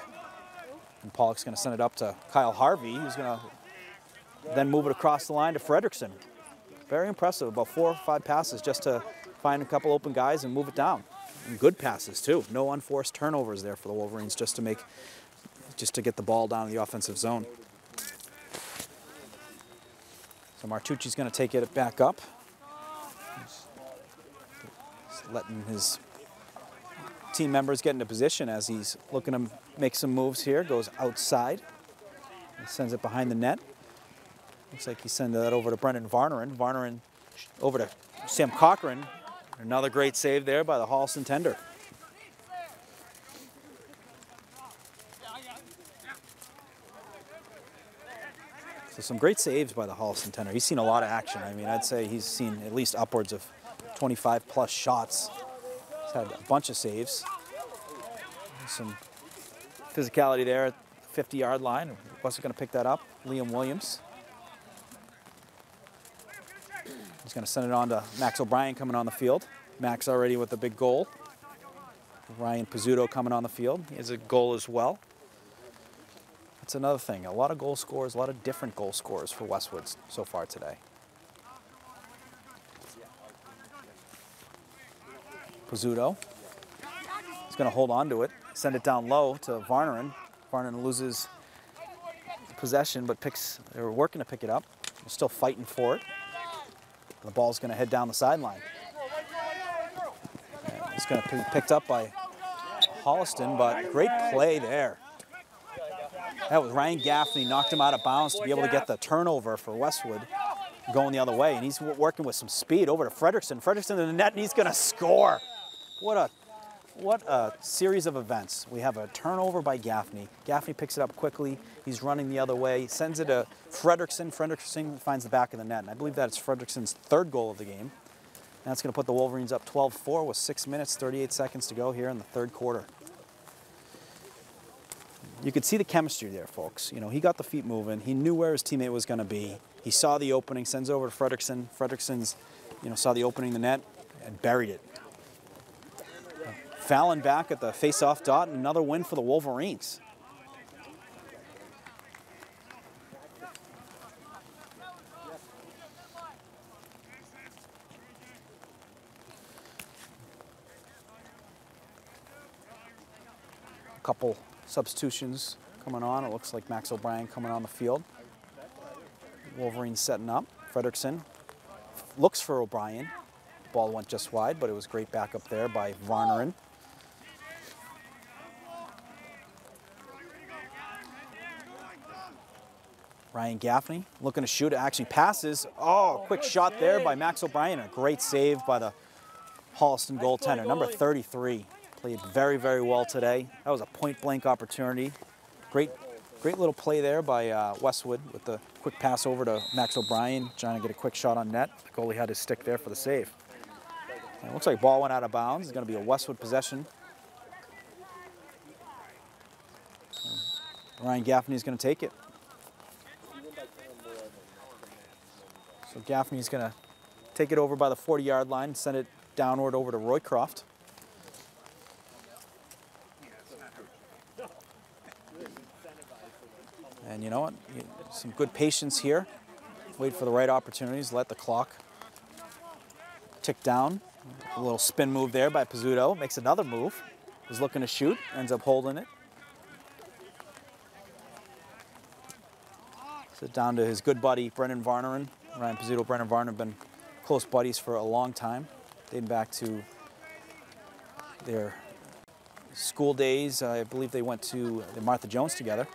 And Pollock's going to send it up to Kyle Harvey, who's going to then move it across the line to Frederickson. Very impressive. About 4 or 5 passes just to find a couple open guys and move it down. And good passes, too. No unforced turnovers there for the Wolverines just to get the ball down in the offensive zone. So Martucci's going to take it back up. He's letting his team members get into position as he's looking to make some moves here. Goes outside and sends it behind the net. Looks like he's sending that over to Brendan Varnerin. Varnerin over to Sam Cochran. Another great save there by the Holliston tender. So some great saves by the Holliston tender. He's seen a lot of action. I mean, I'd say he's seen at least upwards of 25 plus shots. He's had a bunch of saves. Some physicality there at the 50-yard line. Wasn't going to pick that up. Liam Williams. He's going to send it on to Max O'Brien coming on the field. Max already with a big goal. Ryan Pizzuto coming on the field. He has a goal as well. That's another thing. A lot of goal scorers, a lot of different goal scorers for Westwood so far today. Pizzuto. He's going to hold on to it, send it down low to Varnerin. Varnerin loses possession, but they're working to pick it up. They're still fighting for it. The ball's going to head down the sideline. And it's going to be picked up by Holliston, but great play there. That was Ryan Gaffney, knocked him out of bounds to be able to get the turnover for Westwood going the other way. And he's working with some speed over to Frederickson. Frederickson in the net, and he's going to score. What a series of events. We have a turnover by Gaffney. Gaffney picks it up quickly. He's running the other way. Sends it to Frederickson. Frederickson finds the back of the net. And I believe that's Frederickson's 3rd goal of the game. And that's going to put the Wolverines up 12-4 with 6 minutes, 38 seconds to go here in the 3rd quarter. You could see the chemistry there, folks. You know, he got the feet moving. He knew where his teammate was going to be. He saw the opening, sends over to Frederickson. Frederickson's, you know, saw the opening in the net and buried it. Fallon back at the face-off dot, and another win for the Wolverines. A couple substitutions coming on. It looks like Max O'Brien coming on the field. Wolverines setting up. Frederickson looks for O'Brien. The ball went just wide, but it was great backup there by Varnerin. Ryan Gaffney looking to shoot. It actually passes. Oh, quick shot there by Max O'Brien. A great save by the Holliston goaltender, number 33. Played very, very well today. That was a point-blank opportunity. Great little play there by Westwood with the quick pass over to Max O'Brien, trying to get a quick shot on net. The goalie had his stick there for the save. And it looks like ball went out of bounds. It's going to be a Westwood possession. Ryan Gaffney's going to take it. So Gaffney's going to take it over by the 40-yard line, send it downward over to Roycroft. And you know what? Some good patience here. Wait for the right opportunities. Let the clock tick down. A little spin move there by Pizzuto. Makes another move. Is looking to shoot. Ends up holding it. So down to his good buddy, Brendan Varneren. Ryan Pizzuto, Brendan Varneren have been close buddies for a long time, dating back to their school days. I believe they went to the Martha Jones together.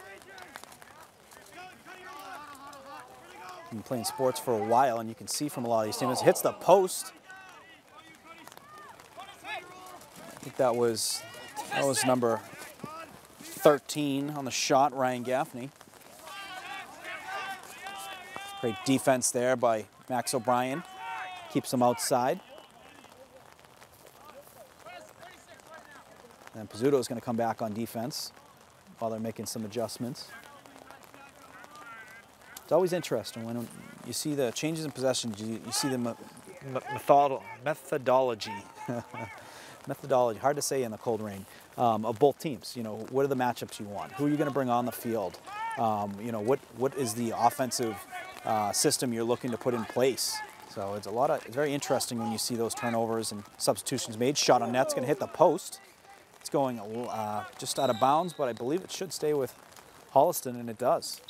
Been playing sports for a while, and you can see from a lot of these teams, hits the post. I think that was number 13 on the shot, Ryan Gaffney. Great defense there by Max O'Brien. Keeps him outside. And Pizzuto is going to come back on defense while they're making some adjustments. It's always interesting when you see the changes in possessions, you see the methodology. Methodology, hard to say in the cold rain, of both teams. You know, what are the matchups you want? Who are you going to bring on the field? You know, what is the offensive system you're looking to put in place? So it's very interesting when you see those turnovers and substitutions made. Shot on net's going to hit the post. It's going just out of bounds, but I believe it should stay with Holliston, and it does.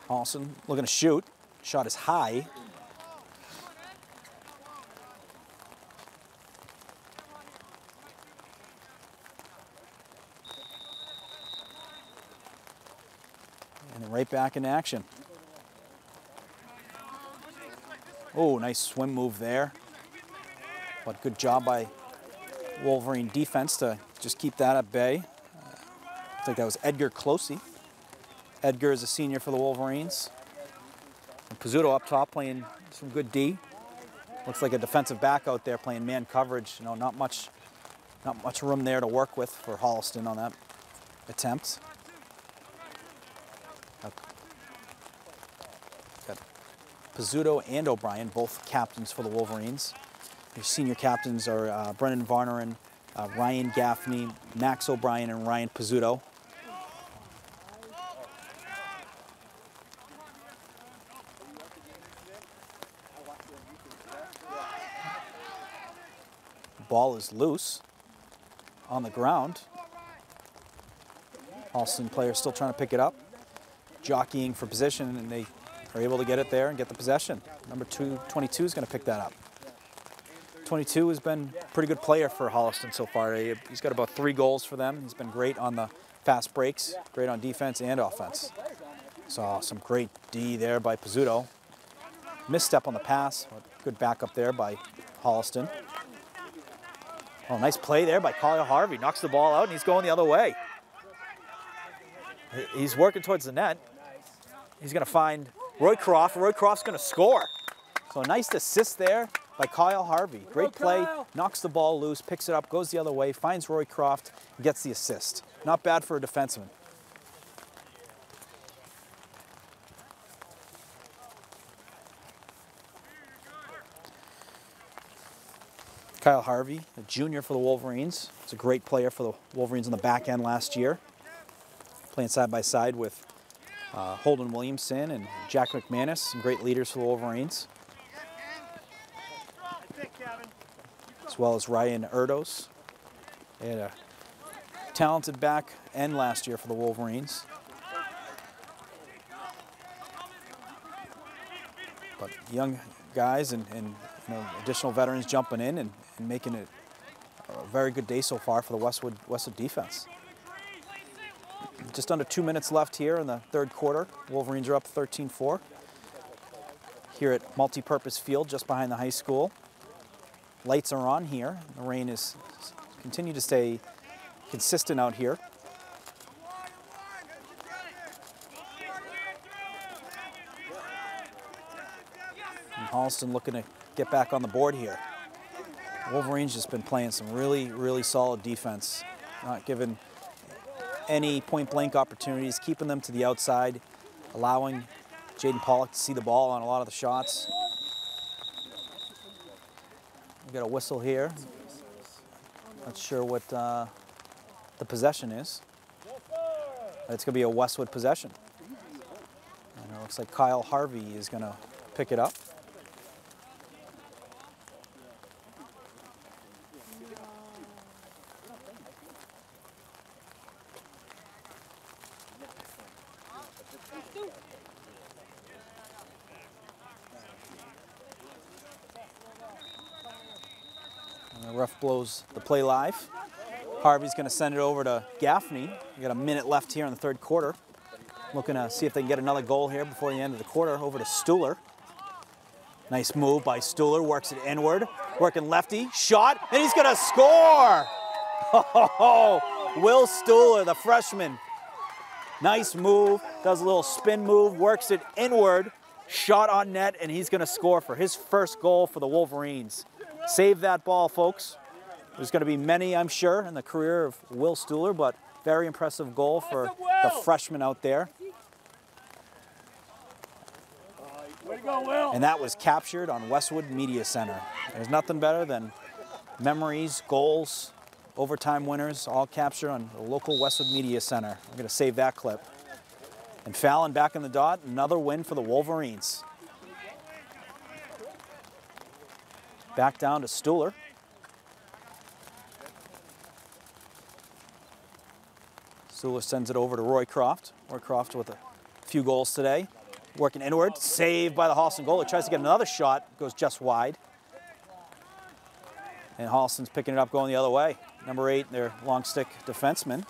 Holliston looking to shoot. Shot is high. And then right back in action. Oh, nice swim move there. But good job by Wolverine defense to just keep that at bay. I think that was Edgar Closey. Edgar is a senior for the Wolverines. And Pizzuto up top playing some good D. Looks like a defensive back out there playing man coverage. You know, not much room there to work with for Holliston on that attempt. Got Pizzuto and O'Brien, both captains for the Wolverines. Your senior captains are Brendan Varneren, Ryan Gaffney, Max O'Brien, and Ryan Pizzuto. Ball is loose on the ground. Holliston players still trying to pick it up, jockeying for position, and they are able to get it there and get the possession. Number 22 is going to pick that up. 22 has been a pretty good player for Holliston so far. He's got about 3 goals for them. He's been great on the fast breaks, great on defense and offense. Saw some great D there by Pizzuto. Misstep on the pass, good backup there by Holliston. Oh, nice play there by Kyle Harvey. Knocks the ball out, and he's going the other way. He's working towards the net. He's going to find Roycroft. Roycroft's going to score. So a nice assist there by Kyle Harvey. Great play, knocks the ball loose, picks it up, goes the other way, finds Roycroft, and gets the assist. Not bad for a defenseman. Kyle Harvey, a junior for the Wolverines. He's a great player for the Wolverines on the back end last year. Playing side by side with Holden Williamson and Jack McManus, some great leaders for the Wolverines. As well as Ryan Erdos. They had a talented back end last year for the Wolverines. But young guys and you know, additional veterans jumping in and making it a very good day so far for the Westwood defense. Just under 2 minutes left here in the third quarter. Wolverines are up 13-4. Here at Multipurpose Field, just behind the high school. Lights are on here. The rain is continue to stay consistent out here. And Holliston looking to get back on the board here. Wolverines just been playing some really, really solid defense. Not giving any point-blank opportunities, keeping them to the outside, allowing Jaden Pollock to see the ball on a lot of the shots. We got a whistle here. Not sure what the possession is. It's going to be a Westwood possession. And it looks like Kyle Harvey is going to pick it up. And the ref blows the play live. Harvey's going to send it over to Gaffney. We got a minute left here in the third quarter. Looking to see if they can get another goal here before the end of the quarter. Over to Stuhler. Nice move by Stuhler. Works it inward. Working lefty. Shot. And he's going to score! Oh, Will Stuhler, the freshman. Nice move. Does a little spin move. Works it inward. Shot on net. And he's going to score for his first goal for the Wolverines. Save that ball, folks. There's going to be many, I'm sure, in the career of Will Stuhler, but very impressive goal for the freshman out there. Way to go, Will. And that was captured on Westwood Media Center. There's nothing better than memories, goals, overtime winners, all captured on the local Westwood Media Center. I'm going to save that clip. And Fallon back in the dot, another win for the Wolverines. Back down to Stuhler. Stuhler sends it over to Roycroft. Roycroft with a few goals today. Working inward, saved by the Holliston goalie. Tries to get another shot, goes just wide. And Holliston's picking it up, going the other way. Number 8, their long stick defenseman.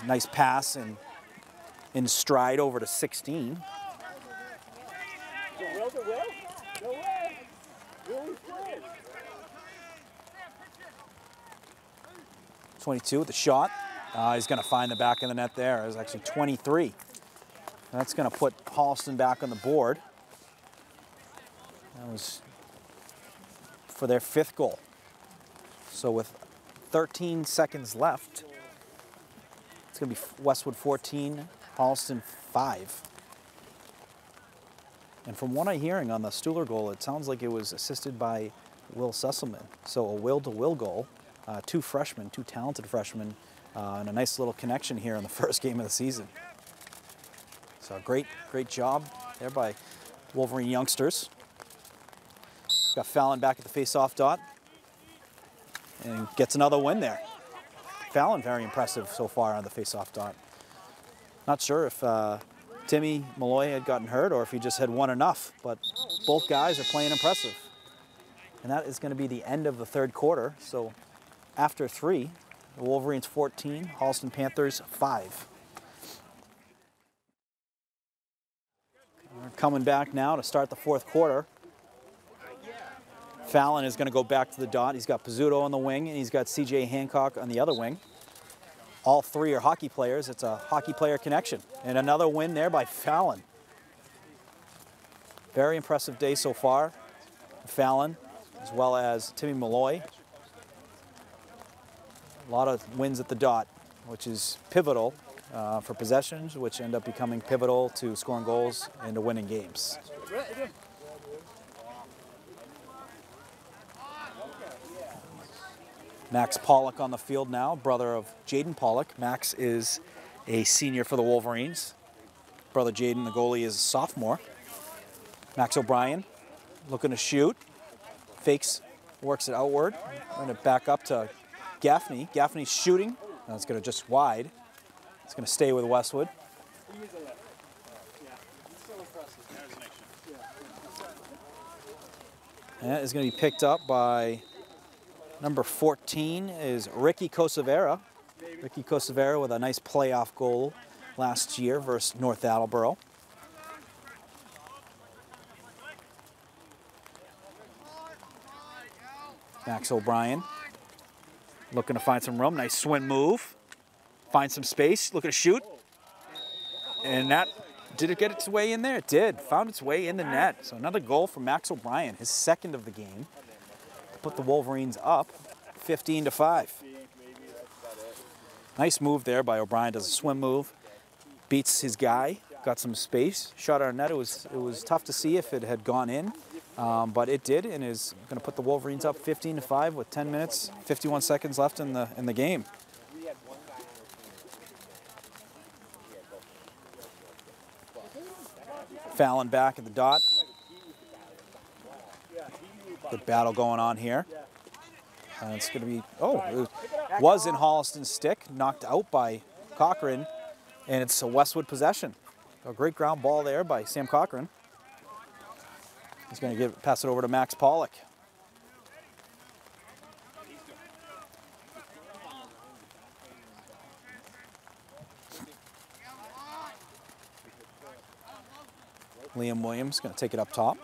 Nice pass and in stride over to 16. Go, Will. Go, Will. Go, Will. Will's playing. 22 with the shot. He's going to find the back of the net there. It was actually 23. That's going to put Holliston back on the board. That was for their 5th goal. So with 13 seconds left, it's going to be Westwood 14, Holliston 5. And from what I'm hearing on the Stuhler goal, it sounds like it was assisted by Will Susselman. So a will-to-will goal. 2 freshmen, 2 talented freshmen, and a nice little connection here in the first game of the season. So great job there by Wolverine youngsters. Got Fallon back at the face-off dot and gets another win there. Fallon very impressive so far on the face-off dot. Not sure if Timmy Malloy had gotten hurt or if he just had won enough, but both guys are playing impressive. And that is going to be the end of the third quarter. So after 3, the Wolverines 14, Holliston Panthers 5. We're coming back now to start the 4th quarter. Fallon is going to go back to the dot. He's got Pizzuto on the wing, and he's got C.J. Hancock on the other wing. All 3 are hockey players. It's a hockey player connection. And another win there by Fallon. Very impressive day so far. Fallon, as well as Timmy Malloy. A lot of wins at the dot, which is pivotal for possessions, which end up becoming pivotal to scoring goals and to winning games. Max Pollock on the field now, brother of Jaden Pollock. Max is a senior for the Wolverines. Brother Jaden, the goalie, is a sophomore. Max O'Brien looking to shoot. Fakes, works it outward. Going to back up to Gaffney. Gaffney's shooting. That's going to just wide. It's going to stay with Westwood. And that is going to be picked up by number 14 is Ricky Kosavera. Ricky Kosavera with a nice playoff goal last year versus North Attleboro. Max O'Brien looking to find some room. Nice swing move. Find some space. Looking to shoot. And that, did it get its way in there? It did. Found its way in the net. So another goal from Max O'Brien, his 2nd of the game. put the Wolverines up 15-5. Nice move there by O'Brien. Does a swim move, beats his guy, got some space, shot our net. It was tough to see if it had gone in, but it did, and is going to put the Wolverines up 15-5 with 10 minutes, 51 seconds left in the game. Fallon back at the dot. Good battle going on here. And it's going to be, it was in Holliston's stick, knocked out by Cochran, and it's a Westwood possession. A great ground ball there by Sam Cochran. He's going to pass it over to Max Pollock. Liam Williams going to take it up top.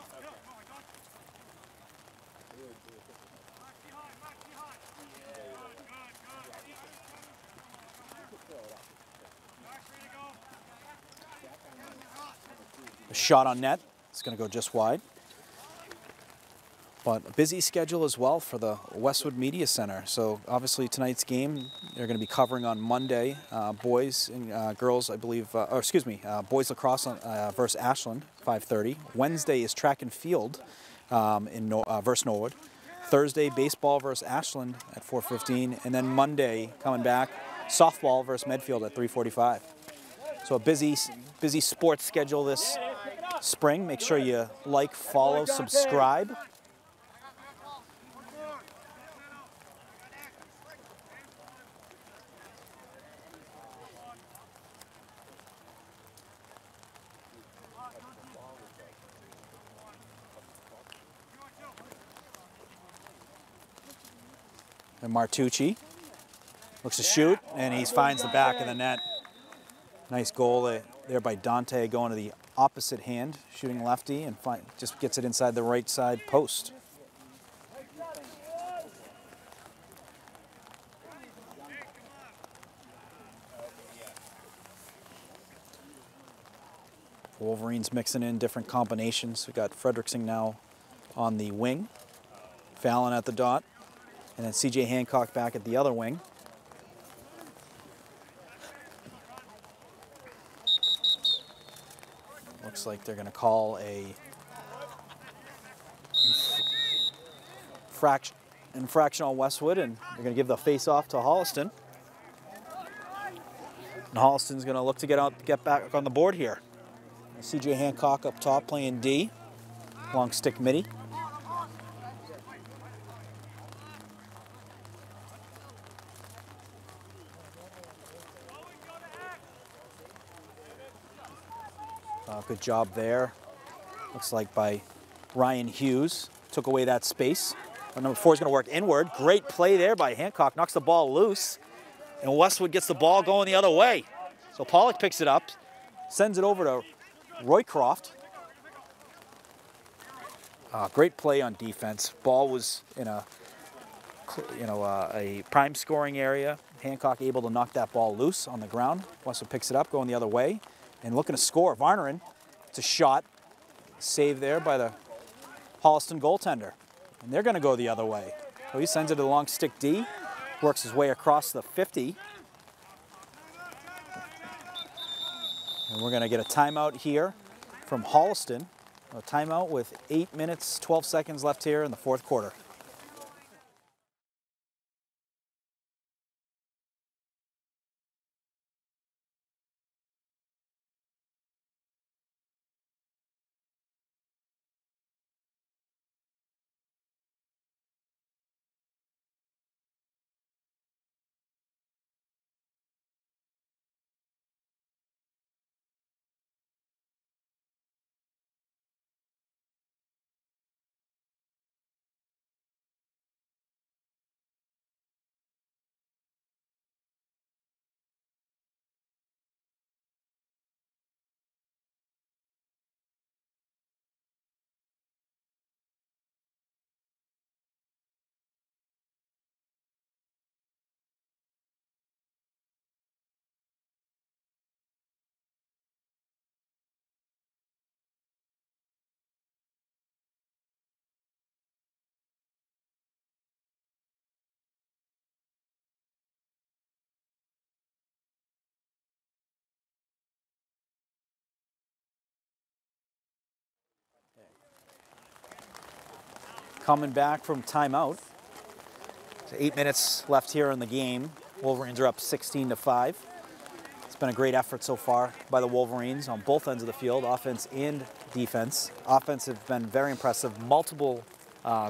A shot on net. It's going to go just wide. But a busy schedule as well for the Westwood Media Center. So obviously tonight's game, they're going to be covering on Monday. Boys and girls, I believe, boys lacrosse versus Ashland, 5:30. Wednesday is track and field versus Norwood. Thursday, baseball versus Ashland at 4:15. And then Monday, coming back, softball versus Medfield at 3:45. So a busy sports schedule this spring. Make sure you like, follow, subscribe. And Martucci looks to shoot, and he finds the back of the net. Nice goal there by Dante, going to the opposite hand, shooting lefty, and just gets it inside the right side post. Wolverines mixing in different combinations. We got Fredrickson now on the wing, Fallon at the dot, and then CJ Hancock back at the other wing. Looks like they're going to call a infraction on Westwood, and they're going to give the face-off to Holliston. And Holliston's going to look to get back on the board here. CJ Hancock up top playing D, long stick midi. Good job there. Looks like by Ryan Hughes. Took away that space. Number 4 is going to work inward. Great play there by Hancock. Knocks the ball loose. And Westwood gets the ball going the other way. So Pollock picks it up. Sends it over to Roycroft. Great play on defense. Ball was in a prime scoring area. Hancock able to knock that ball loose on the ground. Westwood picks it up, going the other way. And looking to score. Varnerin. It's a shot. Save there by the Holliston goaltender. And they're going to go the other way. So he sends it to the long stick D. Works his way across the 50. And we're going to get a timeout here from Holliston. A timeout with 8 minutes, 12 seconds left here in the fourth quarter. coming back from timeout. So 8 minutes left here in the game. Wolverines are up 16-5. It's been a great effort so far by the Wolverines on both ends of the field, offense and defense. Offense have been very impressive. Multiple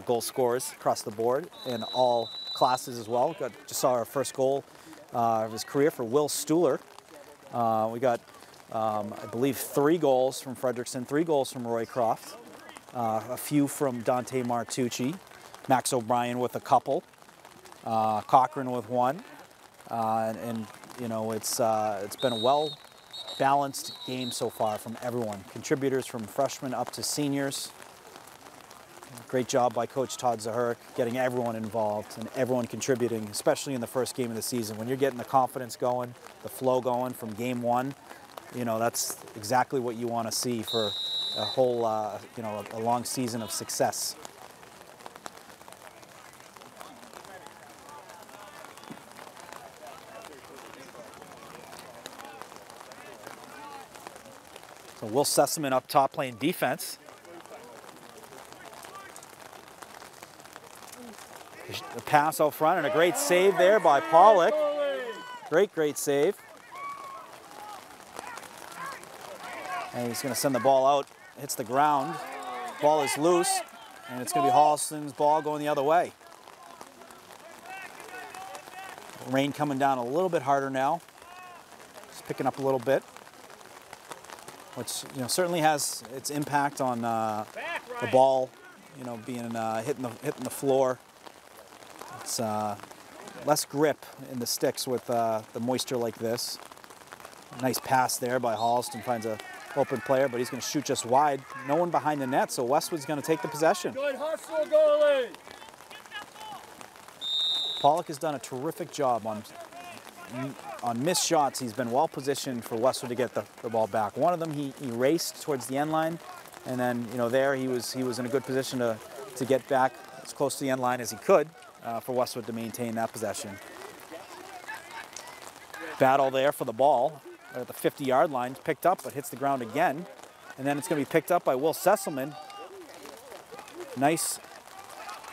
goal scorers across the board in all classes as well. Just saw our first goal of his career for Will Stuhler. We got, I believe, 3 goals from Frederickson, 3 goals from Roy Croft, a few from Dante Martucci, Max O'Brien with a couple, Cochran with 1, and you know, it's been a well-balanced game so far from everyone. Contributors from freshmen up to seniors. Great job by Coach Todd Zaherk getting everyone involved and everyone contributing, especially in the first game of the season. When you're getting the confidence going, the flow going from game 1, you know, that's exactly what you want to see for a whole, you know, a long season of success. So Will Sessamon up top playing defense. The pass out front and a great save there by Pollock. Great save. And he's going to send the ball out. Hits the ground. Ball is loose. And it's going to be Holliston's ball going the other way. Rain coming down a little bit harder now. It's picking up a little bit, which, you know, certainly has its impact on the ball, you know, being hitting the floor. It's less grip in the sticks with the moisture like this. Nice pass there by Holliston, finds a open player, but he's going to shoot just wide. No one behind the net, so Westwood's going to take the possession. Good hustle, goalie. Pollock has done a terrific job on missed shots. He's been well positioned for Westwood to get the ball back. One of them he raced towards the end line, and then, you know, there he was in a good position to get back as close to the end line as he could for Westwood to maintain that possession. Battle there for the ball at the 50-yard line, picked up but hits the ground again, and then it's going to be picked up by Will Sesselman. Nice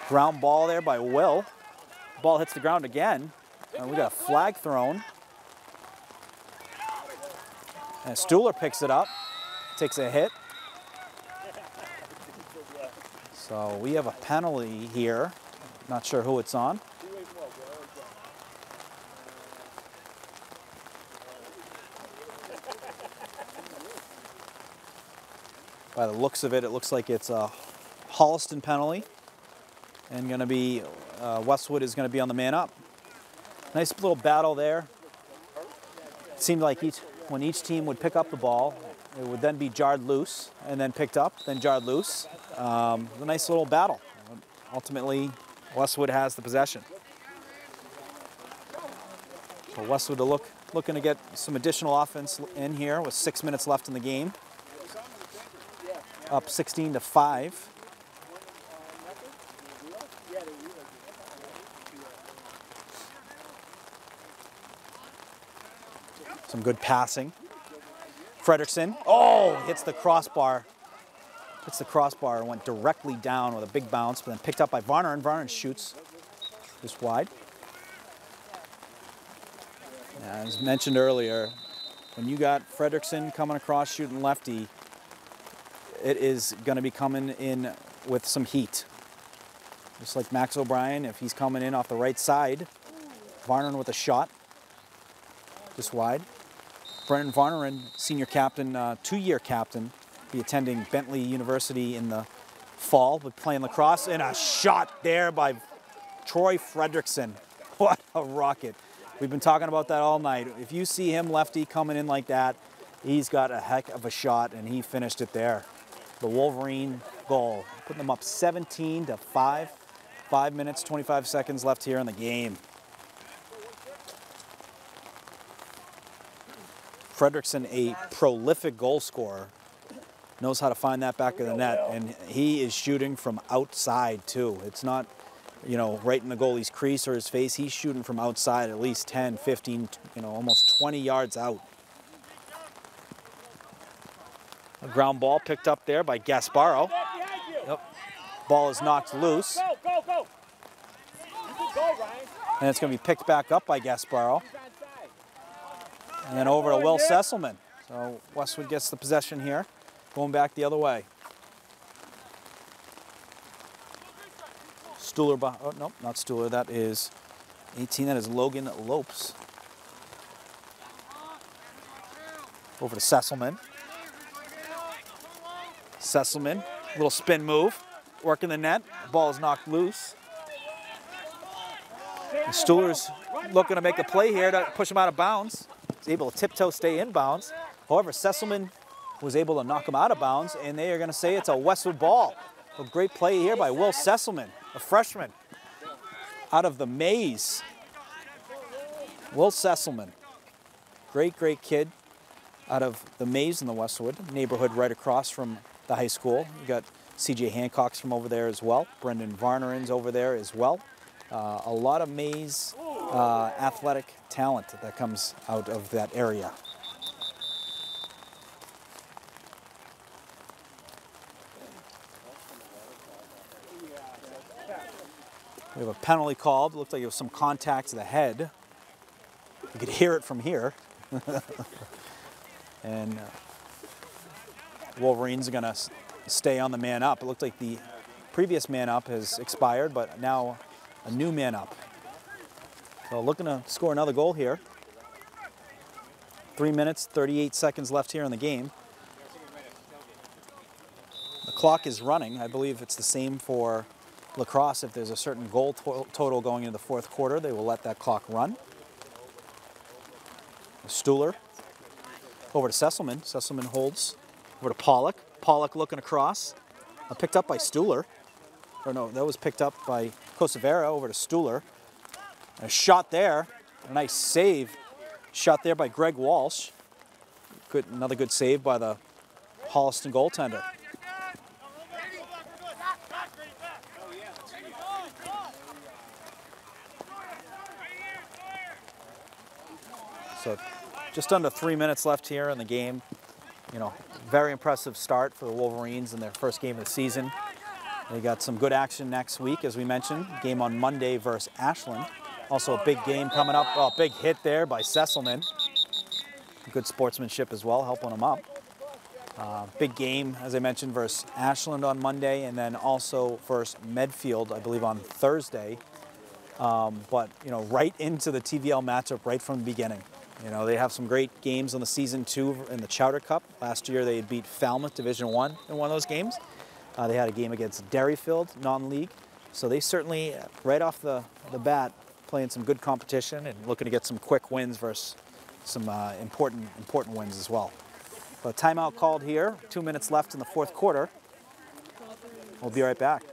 ground ball there by Will. Ball hits the ground again. We got a flag thrown. And Stuhler picks it up, takes a hit. So we have a penalty here. Not sure who it's on. By the looks of it, it looks like it's a Holliston penalty. And going to be, Westwood is going to be on the man up. Nice little battle there. It seemed like when each team would pick up the ball, it would then be jarred loose, and then picked up, then jarred loose. A nice little battle. Ultimately, Westwood has the possession. So Westwood looking to get some additional offense in here with 6 minutes left in the game. Up 16-5. Some good passing. Frederickson, oh, hits the crossbar. Hits the crossbar and went directly down with a big bounce, but then picked up by Varner, and Varner shoots just wide. As mentioned earlier, when you got Frederickson coming across shooting lefty, it is going to be coming in with some heat. Just like Max O'Brien, if he's coming in off the right side, Varner with a shot, just wide. Brennan Varneren, senior captain, 2-year captain, be attending Bentley University in the fall, but playing lacrosse, and a shot there by Troy Frederickson. What a rocket. We've been talking about that all night. If you see him lefty coming in like that, he's got a heck of a shot, and he finished it there. The Wolverine goal, putting them up 17-5. 5 minutes, 25 seconds left here in the game. Frederickson, a prolific goal scorer, knows how to find that back of the net, and he is shooting from outside too. It's not, you know, right in the goalie's crease or his face. He's shooting from outside at least 10, 15, you know, almost 20 yards out. A ground ball picked up there by Gasparo. Yep. Ball is knocked loose. Go, go, go. You can go, Ryan. And it's going to be picked back up by Gasparo. And then over to Will Sesselman. So Westwood gets the possession here, going back the other way. Stuhler, oh no, not Stuhler, that is 18, that is Logan Lopes. Over to Sesselman. Sesselman, little spin move, working the net, ball is knocked loose. And Stuhler's looking to make a play here to push him out of bounds. He's able to tiptoe stay in bounds. However, Sesselman was able to knock him out of bounds, and they are going to say it's a Westwood ball. A great play here by Will Sesselman, a freshman out of the Maze. Will Sesselman, great kid out of the Maze in the Westwood neighborhood right across from the high school. You got CJ Hancock's from over there as well. Brendan Varnerin's over there as well. A lot of Maze athletic talent that comes out of that area. We have a penalty called. It looked like it was some contact to the head. You could hear it from here. And Wolverines are going to stay on the man up. It looked like the previous man up has expired, but now a new man up. So looking to score another goal here. 3 minutes, 38 seconds left here in the game. The clock is running. I believe it's the same for Lacrosse. If there's a certain goal total going into the fourth quarter, they will let that clock run. Stuhler over to Sesselman. Sesselman holds over to Pollock. Pollock looking across. Picked up by Stuhler. Or no, that was picked up by Cosavera over to Stuhler. A shot there. A nice save. Shot there by Greg Walsh. Another good save by the Holliston goaltender. So just under 3 minutes left here in the game. You know, very impressive start for the Wolverines in their first game of the season. They got some good action next week, as we mentioned. Game on Monday versus Ashland. Also a big game coming up. Oh, big hit there by Sesselman. Good sportsmanship as well, helping them up. Big game, as I mentioned, versus Ashland on Monday, and then also versus Medfield, I believe, on Thursday. But, you know, right into the TVL matchup right from the beginning. You know, they have some great games in the season too in the Chowder Cup. Last year they beat Falmouth Division I in one of those games. They had a game against Derryfield, non-league. So they certainly, right off the bat, playing some good competition and looking to get some quick wins versus some important wins as well. But timeout called here. 2 minutes left in the fourth quarter. We'll be right back.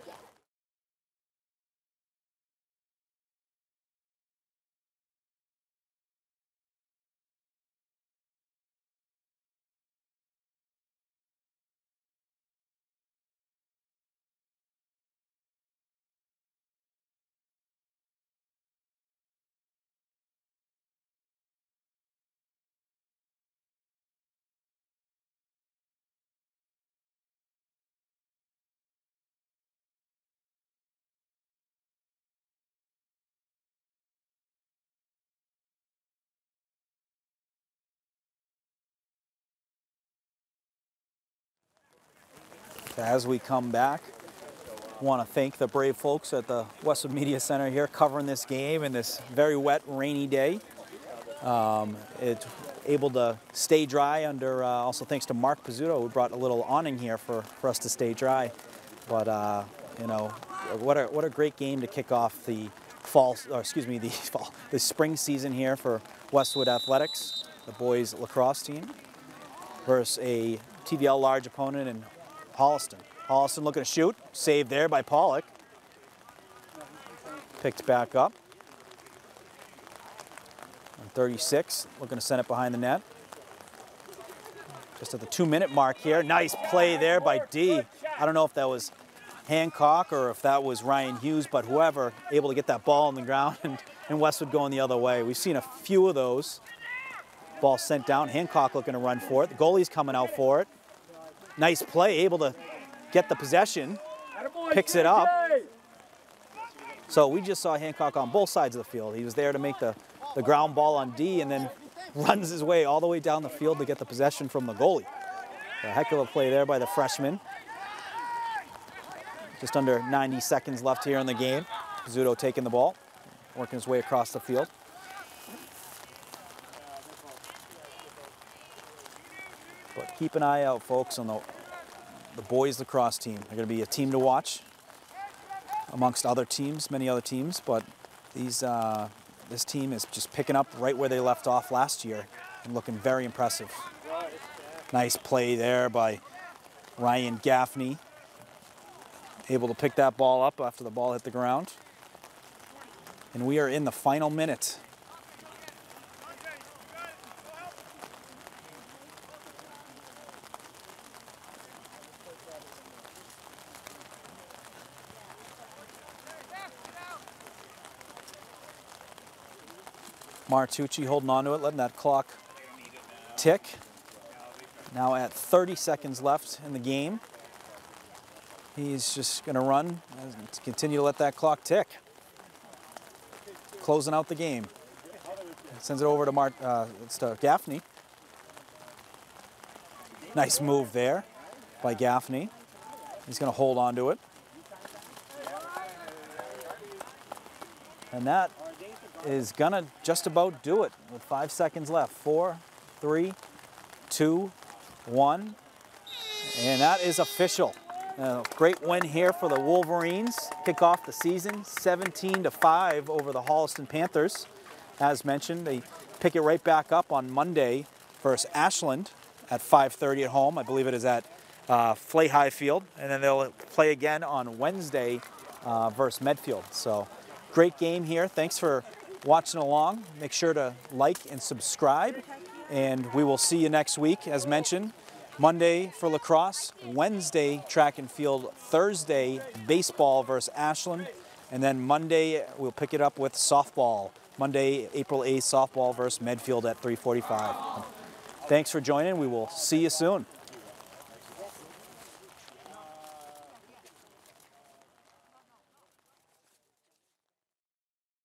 As we come back, I want to thank the brave folks at the Westwood Media Center here covering this game in this very wet, rainy day. It's able to stay dry under, also thanks to Mark Pizzuto, who brought a little awning here for us to stay dry. But, you know, what a great game to kick off the the spring season here for Westwood Athletics, the boys lacrosse team, versus a TVL large opponent in Holliston. Holliston looking to shoot. Saved there by Pollock. Picked back up. And 36, looking to send it behind the net. Just at the 2-minute mark here. Nice play there by D. I don't know if that was Hancock or if that was Ryan Hughes, but whoever, able to get that ball on the ground and Westwood going the other way. We've seen a few of those. Ball sent down. Hancock looking to run for it. The goalie's coming out for it. Nice play, able to get the possession. picks it up. So we just saw Hancock on both sides of the field. He was there to make the ground ball on D and then runs his way all the way down the field to get the possession from the goalie. A heck of a play there by the freshman. Just under 90 seconds left here in the game. Pizzuto taking the ball, working his way across the field. But keep an eye out, folks, on the boys lacrosse team. They're going to be a team to watch amongst other teams, many other teams. But this team is just picking up right where they left off last year and looking very impressive. Nice play there by Ryan Gaffney. Able to pick that ball up after the ball hit the ground. And we are in the final minute. Martucci holding on to it, letting that clock tick. Now at 30 seconds left in the game. He's just going to run and continue to let that clock tick. Closing out the game. Sends it over to Gaffney. Nice move there by Gaffney. He's going to hold on to it. And that is going to just about do it with 5 seconds left. 4, 3, 2, 1. And that is official. Great win here for the Wolverines. Kick off the season 17-5 over the Holliston Panthers. As mentioned, they pick it right back up on Monday versus Ashland at 5:30 at home. I believe it is at Flay Field. And then they'll play again on Wednesday versus Medfield. So great game here. Thanks for watching along. Make sure to like and subscribe. And we will see you next week, as mentioned. Monday for lacrosse, Wednesday track and field, Thursday baseball versus Ashland, and then Monday we'll pick it up with softball. Monday, April 8th, softball versus Medfield at 3:45. Thanks for joining. We will see you soon.